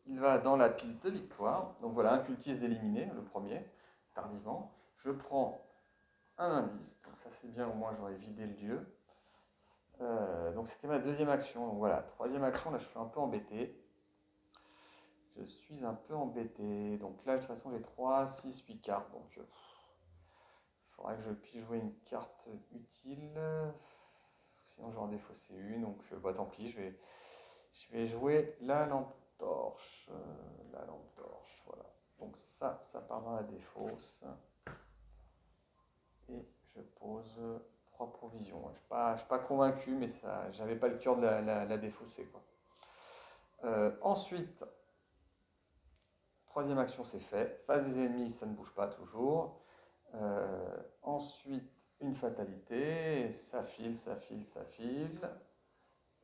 Il va dans la pile de victoire. Donc voilà, un cultiste éliminé, le premier, tardivement. Je prends un indice. Donc ça c'est bien, au moins j'aurais vidé le lieu. Donc c'était ma deuxième action. Donc voilà, troisième action, là je suis un peu embêté. Je suis un peu embêté. Donc là de toute façon j'ai 3, 6, 8 cartes. Donc il faudrait que je puisse jouer une carte utile. Sinon j'aurais défaussé une. Donc bah, tant pis, je vais jouer la lampe torche. La lampe torche, voilà. Donc ça part dans la défausse. Et je pose 3 provisions. Je suis pas convaincu, mais ça, j'avais pas le cœur de la défausser, quoi. Ensuite, troisième action, c'est fait. Face des ennemis, ça ne bouge pas toujours. Ensuite, une fatalité. Ça file, ça file, ça file.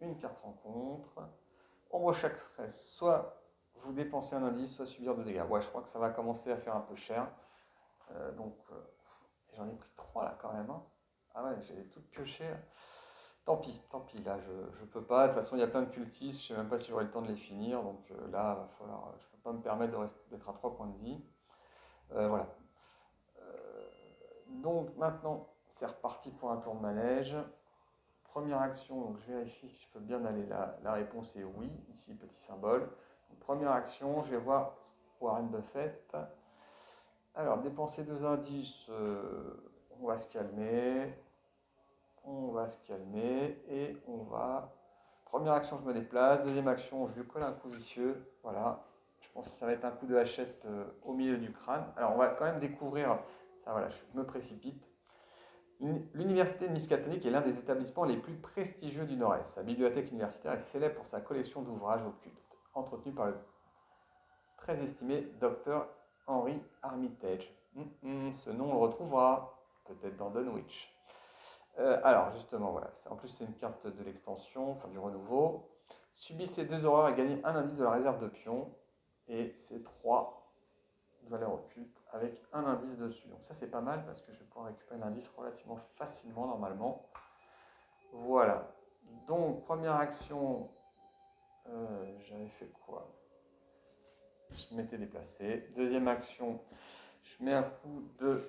Une carte rencontre. Ombre chaque stress. Soit vous dépensez un indice, soit subir de dégâts. Ouais, je crois que ça va commencer à faire un peu cher. Donc, j'en ai pris 3 là quand même, hein. Ah ouais, j'ai toutes piochées. Tant pis, là je peux pas. De toute façon, il y a plein de cultistes, je sais même pas si j'aurai le temps de les finir. Donc là, va falloir, je peux pas me permettre d'être à 3 points de vie. Voilà. Donc maintenant, c'est reparti pour un tour de manège. Première action, donc je vérifie si je peux bien aller là. La réponse est oui, ici petit symbole. Donc, première action, je vais voir Warren Buffett. Alors, dépenser 2 indices, on va se calmer. On va se calmer et on va Première action, je me déplace. Deuxième action, je lui colle un coup vicieux. Voilà. Je pense que ça va être un coup de hachette au milieu du crâne. Alors, on va quand même découvrir. Ça, voilà, je me précipite. L'université de Miskatonic est l'un des établissements les plus prestigieux du Nord-Est. Sa bibliothèque universitaire est célèbre pour sa collection d'ouvrages occultes, entretenue par le très estimé Dr. Henry Armitage. Ce nom, on le retrouvera peut-être dans Dunwich. Alors, justement, voilà. En plus, c'est une carte de l'extension, enfin du renouveau. Subissez 2 horreurs et gagnez un indice de la réserve de pions. Et c'est 3 valeurs occultes avec un indice dessus. Donc ça, c'est pas mal parce que je vais pouvoir récupérer l'indice relativement facilement normalement. Voilà. Donc, première action, j'avais fait quoi? Je m'étais déplacé. Deuxième action, je mets un coup de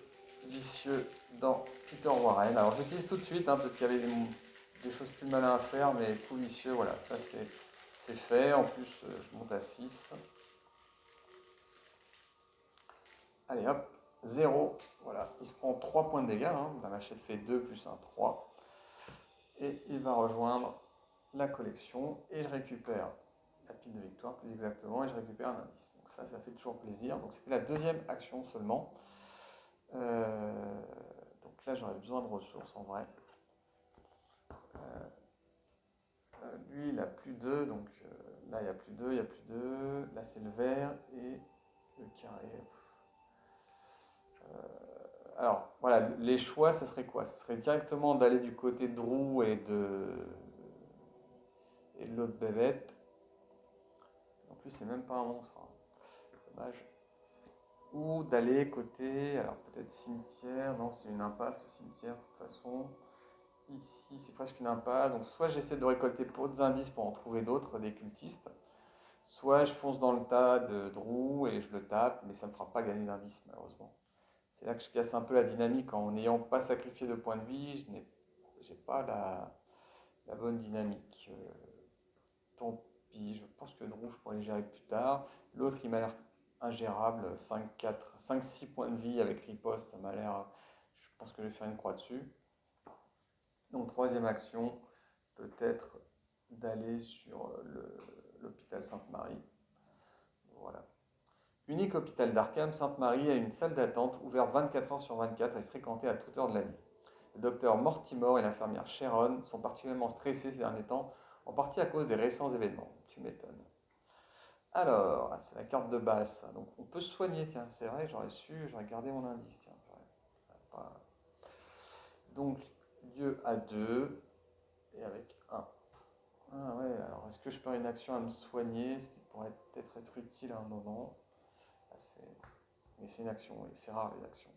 vicieux dans Peter Warren. Alors j'utilise tout de suite, hein, peut-être qu'il y avait des choses plus malin à faire, mais coup vicieux, voilà, ça c'est fait. En plus, je monte à 6. Allez hop, 0. Voilà, il se prend 3 points de dégâts. Hein. La machette fait 2 plus 1, 3. Et il va rejoindre la collection. Et je récupère la pile de victoire, plus exactement, et je récupère un indice. Donc ça fait toujours plaisir. Donc c'était la deuxième action seulement. Donc là, j'aurais besoin de ressources en vrai. Lui, il a plus 2, donc là, il n'y a plus 2, il n'y a plus 2. Là, c'est le vert et le carré. Alors, voilà, les choix, ça serait quoi? Ce serait directement d'aller du côté de Drew et de l'autre bébête. En plus, c'est même pas un monstre. Hein. Dommage. Ou d'aller côté, alors peut-être cimetière. Non, c'est une impasse, le cimetière, de toute façon. Ici, c'est presque une impasse. Donc, soit j'essaie de récolter d'autres indices pour en trouver d'autres, des cultistes. Soit je fonce dans le tas de Drew et je le tape, mais ça ne me fera pas gagner d'indice, malheureusement. C'est là que je casse un peu la dynamique. En n'ayant pas sacrifié de points de vie, je n'ai pas la bonne dynamique. Tant pis, je pense que Drew, je pourrais le gérer plus tard. L'autre, il m'a l'air ingérable. 5-6 points de vie avec riposte, ça m'a l'air. Je pense que je vais faire une croix dessus. Donc, troisième action, peut-être d'aller sur l'hôpital Sainte-Marie. Voilà. Unique hôpital d'Arkham, Sainte-Marie a une salle d'attente ouverte 24 heures sur 24 et fréquentée à toute heure de la nuit. Le docteur Mortimer et l'infirmière Sharon sont particulièrement stressés ces derniers temps, en partie à cause des récents événements. Tu m'étonnes. Alors, c'est la carte de base. Donc on peut se soigner, tiens, c'est vrai, j'aurais gardé mon indice, tiens. Pas... Donc, lieu à 2 et avec 1. Ah ouais, alors est-ce que je perds une action à me soigner, ce qui pourrait peut-être être utile à un moment? Ah, mais c'est une action, et c'est rare les actions.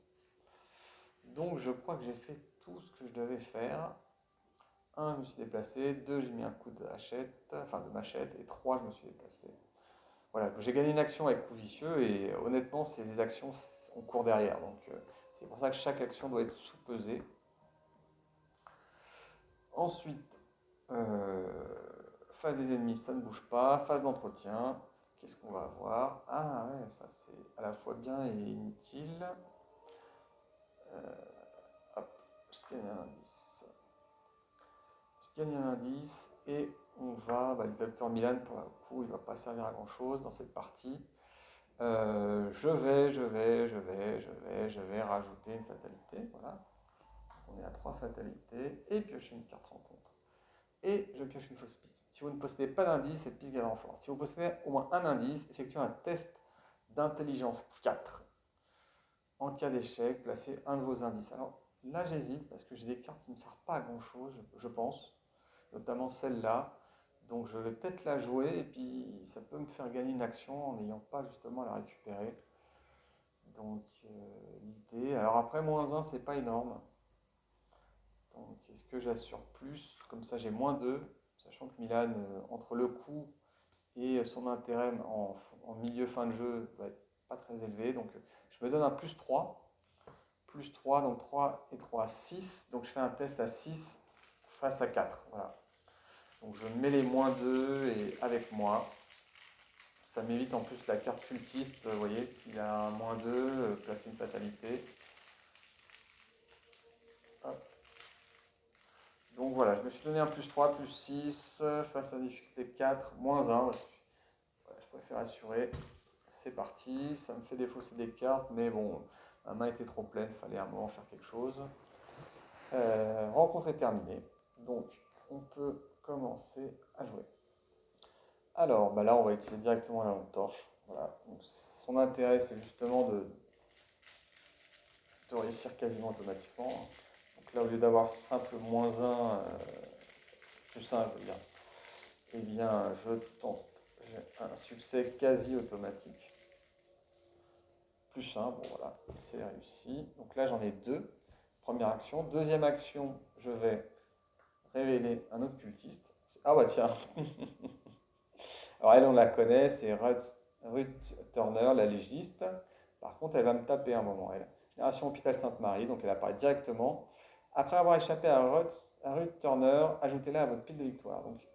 Donc je crois que j'ai fait tout ce que je devais faire. 1, je me suis déplacé. 2, j'ai mis un coup de machette. Et 3, je me suis déplacé. Voilà, j'ai gagné une action avec coup vicieux et honnêtement, c'est des actions, on court derrière. Donc c'est pour ça que chaque action doit être sous-pesée. Ensuite, phase des ennemis, ça ne bouge pas. Phase d'entretien, qu'est-ce qu'on va avoir? Ah ouais, ça c'est à la fois bien et inutile. Hop, je gagne un indice. Je gagne un indice et on va, le docteur Milan, pour le coup, il ne va pas servir à grand chose dans cette partie. Je vais rajouter une fatalité. Voilà. On est à 3 fatalités et piocher une carte rencontre. Et je pioche une fausse piste. Si vous ne possédez pas d'indice, cette piste gagne en force. Si vous possédez au moins un indice, effectuez un test d'intelligence 4. En cas d'échec, placez un de vos indices. Alors là, j'hésite parce que j'ai des cartes qui ne me servent pas à grand chose, je pense. Notamment celle-là. Donc je vais peut-être la jouer et puis ça peut me faire gagner une action en n'ayant pas justement à la récupérer. Donc l'idée. Alors après, -1, c'est pas énorme. Donc est-ce que j'assure plus? Comme ça, j'ai -2, sachant que Milan, entre le coût et son intérêt en milieu fin de jeu, va être pas très élevé. Donc je me donne un +3. +3, donc 3 et 3, 6. Donc je fais un test à 6 face à 4. Voilà. Donc je mets les -2 et avec moi. Ça m'évite en plus la carte cultiste. Vous voyez, s'il a un -2, placer une fatalité. Hop. Donc voilà, je me suis donné un +3, +6 face à difficulté 4, -1. Parce que, voilà, je préfère assurer. C'est parti, ça me fait défausser des cartes, mais bon, ma main était trop pleine, il fallait à un moment faire quelque chose. Rencontre est terminée, donc on peut commencer à jouer. Alors, bah là, on va utiliser directement la lampe torche. Voilà. Donc, son intérêt, c'est justement de réussir quasiment automatiquement. Donc là, au lieu d'avoir simple -1, +1, je veux dire, eh bien, je tente. J'ai un succès quasi automatique. +1, bon voilà, c'est réussi. Donc là, j'en ai deux. Première action. Deuxième action, je vais révéler un autre cultiste. Ah bah tiens, alors elle, on la connaît, c'est Ruth Turner, la légiste. Par contre, elle va me taper un moment, elle. Génération Hôpital Sainte-Marie, donc elle apparaît directement. Après avoir échappé à Ruth Turner, ajoutez-la à votre pile de victoire. Donc,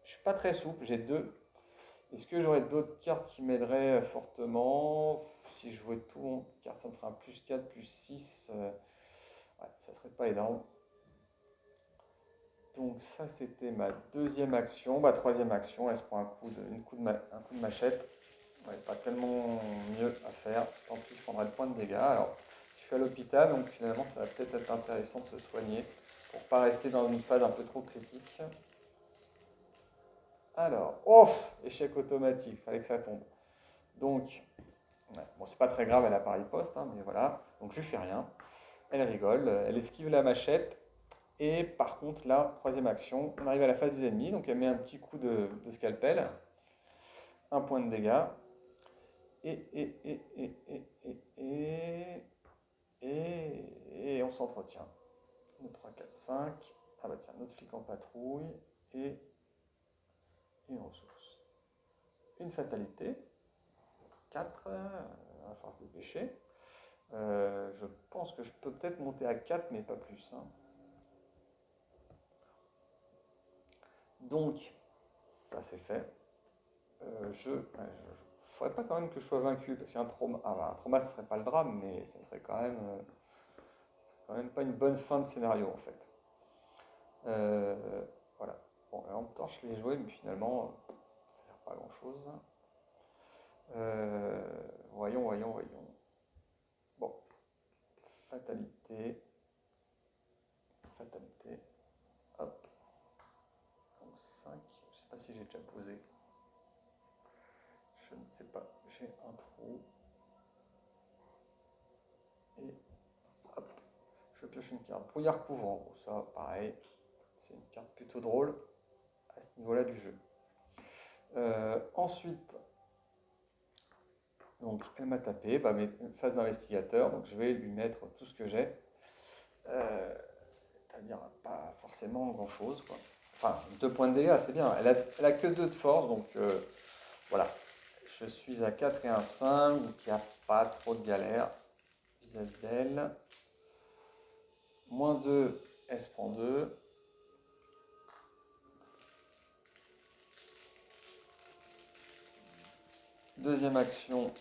je suis pas très souple, j'ai deux. Est-ce que j'aurais d'autres cartes qui m'aideraient fortement? Si je jouais tout en carte, ça me ferait un +4, +6. Ouais, ça serait pas énorme. Donc ça, c'était ma deuxième action. Bah, troisième action, elle se prend un coup de machette. Ouais, pas tellement mieux à faire. En plus, je prendrai le point de dégâts. Alors, je suis à l'hôpital, donc finalement, ça va peut-être être intéressant de se soigner pour pas rester dans une phase un peu trop critique. Alors, oh, échec automatique, fallait que ça tombe. Donc, ouais, bon, c'est pas très grave, elle a pas riposte, hein, mais voilà. Donc, je lui fais rien. Elle rigole, elle esquive la machette. Et par contre, là, troisième action, on arrive à la phase des ennemis. Donc, elle met un petit coup de scalpel, un point de dégâts. Et on s'entretient. 2, 3, 4, 5. Ah bah tiens, notre flic en patrouille. Et une ressource. Une fatalité. 4. Il va falloir se dépêcher. Je pense que je peux peut-être monter à 4, mais pas plus, hein. Donc, ça c'est fait. Faudrait pas quand même que je sois vaincu, parce qu'un trauma, ah, bah, un trauma, ce serait pas le drame, mais ça serait quand même pas une bonne fin de scénario en fait. Euh, voilà. Bon, la lampe torche, je l'ai joué, mais finalement, ça sert pas à grand chose. Voyons. Bon, fatalité, fatalité. Hop, donc 5. Je sais pas si j'ai déjà posé. Je ne sais pas. J'ai un trou. Et hop, je pioche une carte. Brouillard couvrant. Bon, ça, pareil. C'est une carte plutôt drôle à ce niveau-là du jeu. Ensuite, donc elle m'a tapé, bah, mes phases d'investigateur, donc je vais lui mettre tout ce que j'ai. C'est-à-dire pas forcément grand-chose, quoi. Enfin, 2 points de dégâts, c'est bien. Elle a que 2 de force, donc voilà. Je suis à 4 et un 5, donc il n'y a pas trop de galère vis-à-vis d'elle. -2, elle se prend 2. Deuxième action.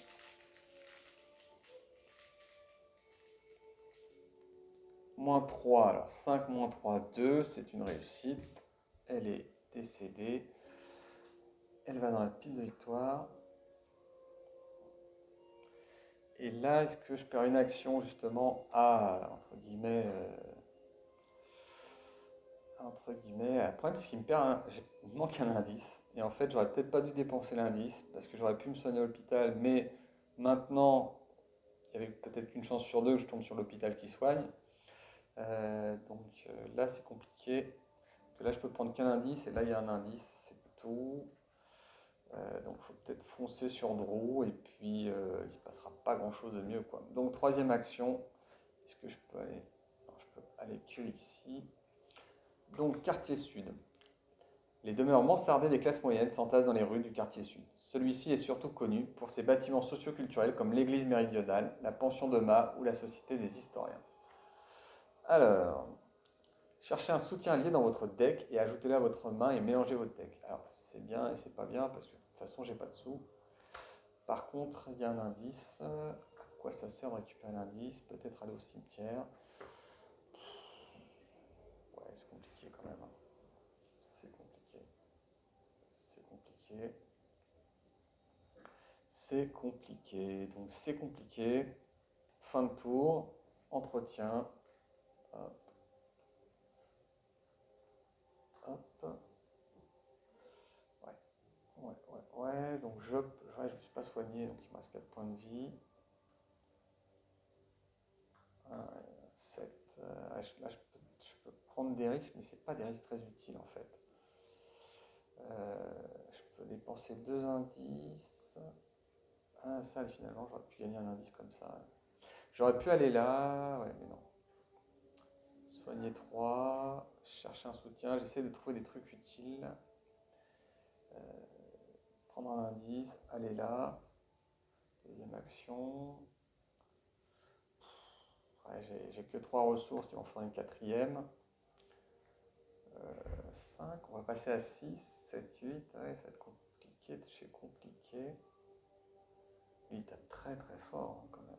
-3, alors 5 -3, 2, c'est une réussite. Elle est décédée. Elle va dans la pile de victoire. Et là, est-ce que je perds une action justement à, entre guillemets, le problème c'est qu'il me manque un indice. Et en fait, j'aurais peut-être pas dû dépenser l'indice parce que j'aurais pu me soigner à l'hôpital. Mais maintenant, il y avait peut-être qu'une chance sur deux que je tombe sur l'hôpital qui soigne. Là, c'est compliqué. Que là, je peux prendre qu'un indice et là, il y a un indice, c'est tout. Donc, il faut peut-être foncer sur Drew et puis il se passera pas grand-chose de mieux, quoi. Donc, troisième action. Est-ce que je peux aller? Non, je peux aller que ici. Donc, quartier sud. Les demeures mansardées des classes moyennes s'entassent dans les rues du quartier sud. Celui-ci est surtout connu pour ses bâtiments socioculturels comme l'église méridionale, la pension de Ma ou la société des historiens. Alors, cherchez un soutien allié dans votre deck et ajoutez-le à votre main et mélangez votre deck. Alors, c'est bien et c'est pas bien parce que de toute façon, j'ai pas de sous. Par contre, il y a un indice. À quoi ça sert de récupérer l'indice? Peut-être aller au cimetière. Ouais, c'est compliqué quand même. compliqué. C'est compliqué. Donc c'est compliqué. Fin de tour. Entretien. Hop, hop. Ouais, ouais. Donc je ne me suis pas soigné, donc il me reste 4 points de vie. 7. Là, je peux prendre des risques, mais c'est pas des risques très utiles en fait. Je peux dépenser 2 indices. Un seul finalement, j'aurais pu gagner un indice comme ça. J'aurais pu aller là, ouais, mais non. Soigner 3, chercher un soutien, j'essaie de trouver des trucs utiles. Prendre un indice, aller là. Deuxième action. Ouais, j'ai que 3 ressources, il m'en faudrait une quatrième. 5, on va passer à 6, 7, 8. Ouais, ça va être compliqué, c'est compliqué. Lui, il tape très très fort hein, quand même.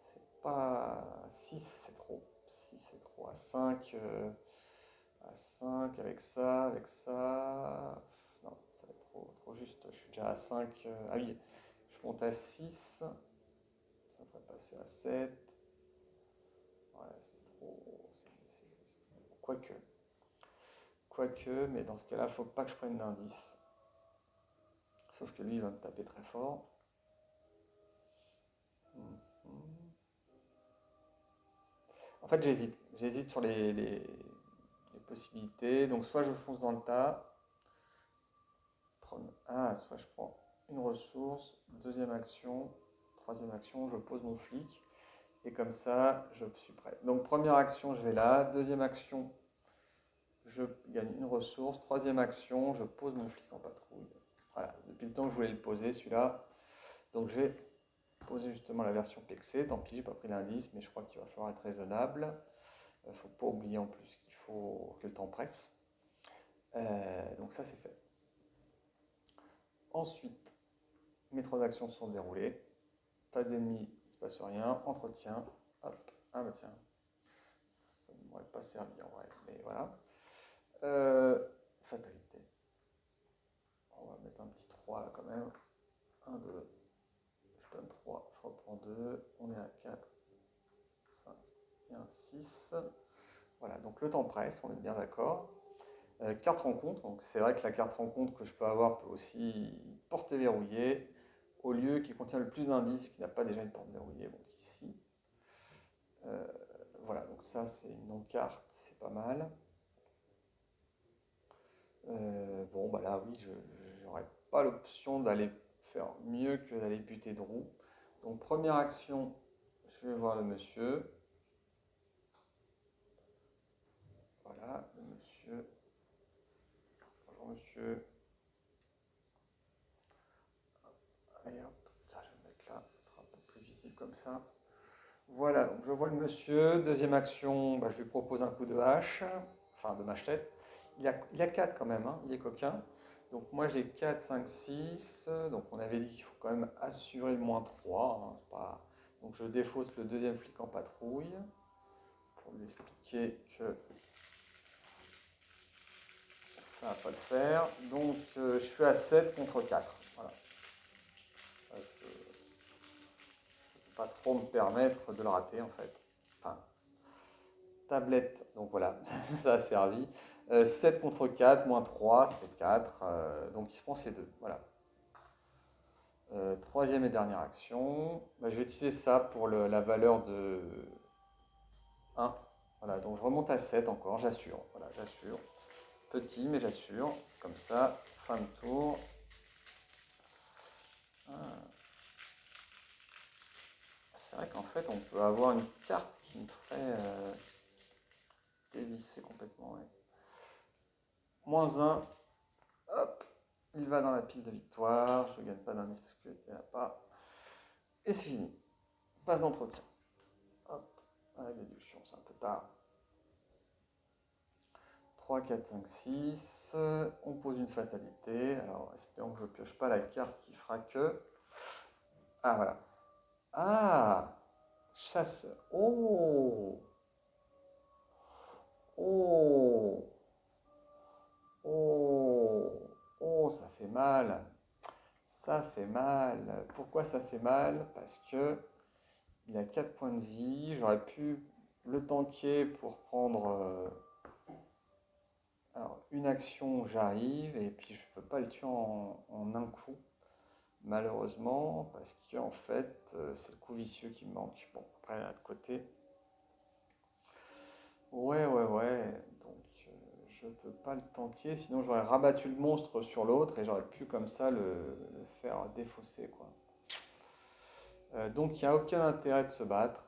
C'est pas. 6, c'est trop. 6, c'est trop. À 5 avec ça, avec ça. Non, ça va être trop juste. Je suis déjà à 5. Ah oui, je monte à 6. Ça pourrait passer à 7. Ouais, c'est trop. Quoique. Quoique, mais dans ce cas-là, faut pas que je prenne d'indice. Sauf que lui, il va me taper très fort. En fait, j'hésite. J'hésite sur les possibilités. Donc, soit je fonce dans le tas. Soit je prends une ressource. Deuxième action. Troisième action, je pose mon flic. Et comme ça, je suis prêt. Donc, première action, je vais là. Deuxième action, je gagne une ressource. Troisième action, je pose mon flic en patrouille. Voilà, depuis le temps que je voulais le poser, celui-là. Donc, je vais poser justement la version PXC. Tant pis, j'ai pas pris l'indice, mais je crois qu'il va falloir être raisonnable. Il ne faut pas oublier en plus qu'il faut que le temps presse. Donc ça, c'est fait. Ensuite, mes 3 actions sont déroulées. Phase d'ennemi, il ne se passe rien. Entretien. Hop. Ah bah tiens. Ça ne m'aurait pas servi en vrai. Mais voilà. Fatalité. On va mettre un petit 3 là quand même. 1, 2. Je donne 3. Je reprends 2. On est à 4, 5 et un 6. Voilà, donc le temps presse, on est bien d'accord. Carte rencontre, donc c'est vrai que la carte rencontre que je peux avoir peut aussi porte verrouillée au lieu qui contient le plus d'indices qui n'a pas déjà une porte verrouillée, donc ici. Voilà, donc ça c'est une non-carte, c'est pas mal. Bon, bah là oui, je n'aurais pas l'option d'aller faire mieux que d'aller buter de roue. Donc première action, je vais voir le monsieur. Voilà, le monsieur. Bonjour monsieur. Allez hop, ça je vais le mettre là, ça sera un peu plus visible comme ça. Voilà, donc je vois le monsieur. Deuxième action, bah, je lui propose un coup de hache, enfin de machette. Il a 4 quand même, hein, il est coquin. Donc moi j'ai 4, 5, 6. Donc on avait dit qu'il faut quand même assurer le moins 3. Hein, pas... Donc je défausse le deuxième flic en patrouille pour lui expliquer que ça va pas le faire. Donc je suis à 7 contre 4. Voilà. Je ne peux pas trop me permettre de le rater en fait. Enfin, tablette, donc voilà, ça a servi. 7 contre 4, moins 3, ça fait 4. Donc il se prend ces deux. Voilà. Troisième et dernière action. Bah, je vais utiliser ça pour la valeur de 1. Voilà, donc je remonte à 7 encore, j'assure. Voilà, j'assure. Petit, mais j'assure. Comme ça, fin de tour. Ah. C'est vrai qu'en fait, on peut avoir une carte qui me ferait dévisser complètement. Ouais. Moins 1. Hop, il va dans la pile de victoire. Je ne gagne pas d'indice parce qu'il n'y en a pas. Et c'est fini. Passe d'entretien. Hop, à la déduction, c'est un peu tard. 3, 4, 5, 6. On pose une fatalité. Alors, espérons que je ne pioche pas la carte qui fera que. Ah, voilà. Ah, chasseur. Oh, oh, oh, Oh, ça fait mal. Ça fait mal. Pourquoi ça fait mal? Parce que il a 4 points de vie. J'aurais pu le tanker pour prendre alors, une action, j'arrive, et puis je peux pas le tuer en un coup, malheureusement, parce que en fait, c'est le coup vicieux qui me manque. Bon, après, là, de côté. Ouais, ouais, ouais. Donc, je peux pas le tanker, sinon j'aurais rabattu le monstre sur l'autre et j'aurais pu comme ça le faire défausser, quoi. Donc, il n'y a aucun intérêt de se battre.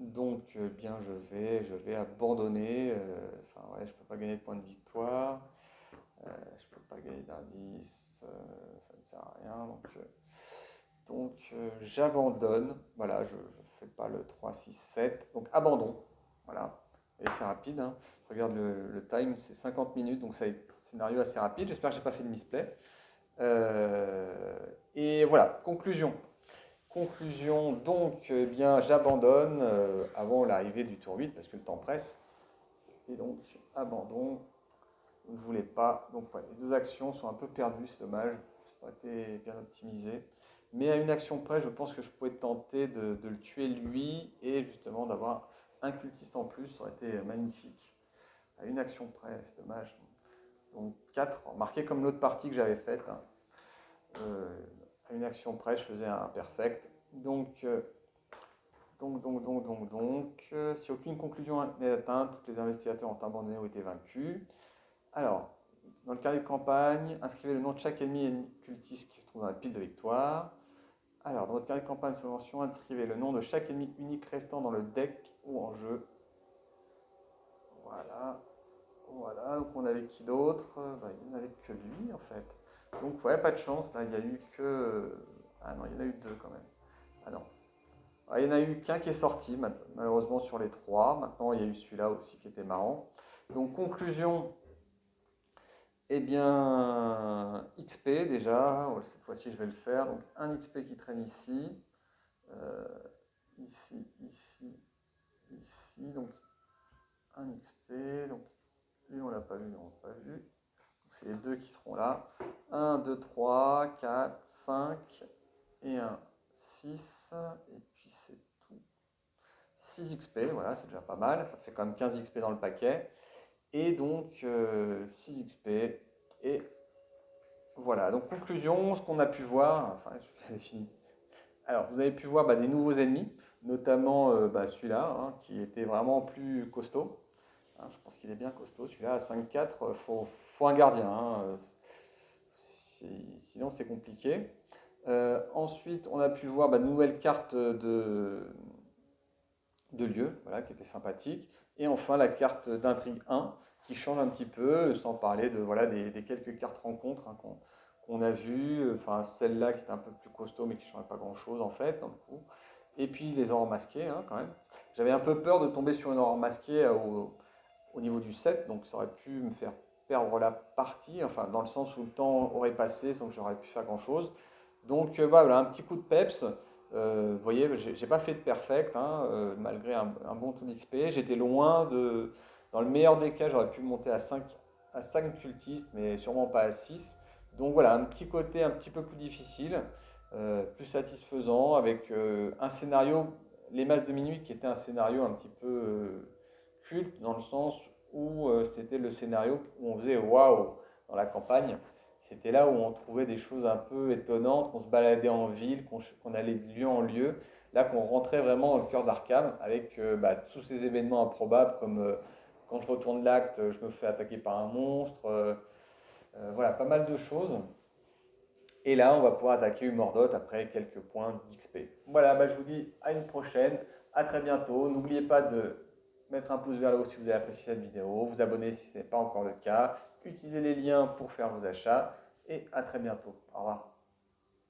Donc, bien, je vais abandonner. Enfin, ouais, je peux pas gagner de points de victoire. Je peux pas gagner d'indice. Ça ne sert à rien. Donc, j'abandonne. Voilà, je ne fais pas le 3, 6, 7. Donc, abandon. Voilà. Et c'est rapide, hein. Je regarde le time, c'est 50 minutes. Donc, c'est un scénario assez rapide. J'espère que j'ai pas fait de misplay. Et voilà, conclusion. Conclusion, donc, eh bien, j'abandonne avant l'arrivée du tour 8 parce que le temps presse. Et donc, abandon, vous ne voulez pas. Donc, ouais, les deux actions sont un peu perdues, c'est dommage. Ça n'a pas été bien optimisé. Mais à une action près, je pense que je pouvais tenter de le tuer lui et justement d'avoir un cultiste en plus, ça aurait été magnifique. À une action près, c'est dommage. Donc 4, marqué comme l'autre partie que j'avais faite, hein. Euh, à une action près, je faisais un perfect. Donc, si aucune conclusion n'est atteinte, tous les investigateurs ont abandonné ou été vaincus. Alors, dans le carnet de campagne, inscrivez le nom de chaque ennemi et cultiste qui se trouve dans la pile de victoire. Alors, dans votre carnet de campagne sous mention, inscrivez le nom de chaque ennemi unique restant dans le deck ou en jeu. Voilà. Voilà. Donc, on avait qui d'autre? Il n'y en avait que lui, en fait. Donc, ouais, pas de chance. Là, il n'y a eu que. Ah non, il y en a eu deux quand même. Ah non. Ah, il n'y en a eu qu'un qui est sorti, malheureusement, sur les trois. Maintenant, il y a eu celui-là aussi qui était marrant. Donc, conclusion, eh bien, XP déjà. Oh, cette fois-ci, je vais le faire. Donc, un XP qui traîne ici. Euh, ici, ici, ici. Donc, un XP. Donc, lui, on l'a pas vu, on l'a pas vu. Donc, c'est les deux qui seront là. 1, 2, 3, 4, 5 et un 6. Et puis, c'est 6 XP, voilà, c'est déjà pas mal. Ça fait quand même 15 XP dans le paquet. Et donc, 6 XP. Et voilà, donc conclusion, ce qu'on a pu voir, enfin, alors, vous avez pu voir des nouveaux ennemis, notamment celui-là, hein, qui était vraiment plus costaud. Hein, je pense qu'il est bien costaud. Celui-là, à 5-4, faut un gardien, hein, sinon, c'est compliqué. Ensuite, on a pu voir de nouvelles cartes de lieu, voilà, qui était sympathique. Et enfin, la carte d'intrigue 1, qui change un petit peu, sans parler de, voilà, des quelques cartes rencontres, hein, qu'on a vues. Enfin, celle-là qui était un peu plus costaud, mais qui ne changeait pas grand-chose, en fait, dans le coup. Et puis, les aurores masquées, hein, quand même. J'avais un peu peur de tomber sur une aurore masquée au niveau du 7, donc ça aurait pu me faire perdre la partie, enfin, dans le sens où le temps aurait passé sans que j'aurais pu faire grand-chose. Donc voilà, un petit coup de peps. Vous voyez, j'ai pas fait de perfect, hein, malgré un bon taux d'XP. J'étais loin de. Dans le meilleur des cas, j'aurais pu monter à 5 cultistes, mais sûrement pas à 6. Donc voilà, un petit côté un petit peu plus difficile, plus satisfaisant, avec un scénario, les masses de minuit, qui était un scénario un petit peu culte, dans le sens où c'était le scénario où on faisait waouh dans la campagne. C'était là où on trouvait des choses un peu étonnantes, qu'on se baladait en ville, qu'on allait de lieu en lieu. Là, qu'on rentrait vraiment dans le cœur d'Arkham avec tous ces événements improbables comme quand je retourne l'acte, je me fais attaquer par un monstre. Voilà, pas mal de choses. Et là, on va pouvoir attaquer Umordot après quelques points d'XP. Voilà, je vous dis à une prochaine, à très bientôt. N'oubliez pas de mettre un pouce vers le haut si vous avez apprécié cette vidéo, vous abonner si ce n'est pas encore le cas, utilisez les liens pour faire vos achats et à très bientôt. Au revoir.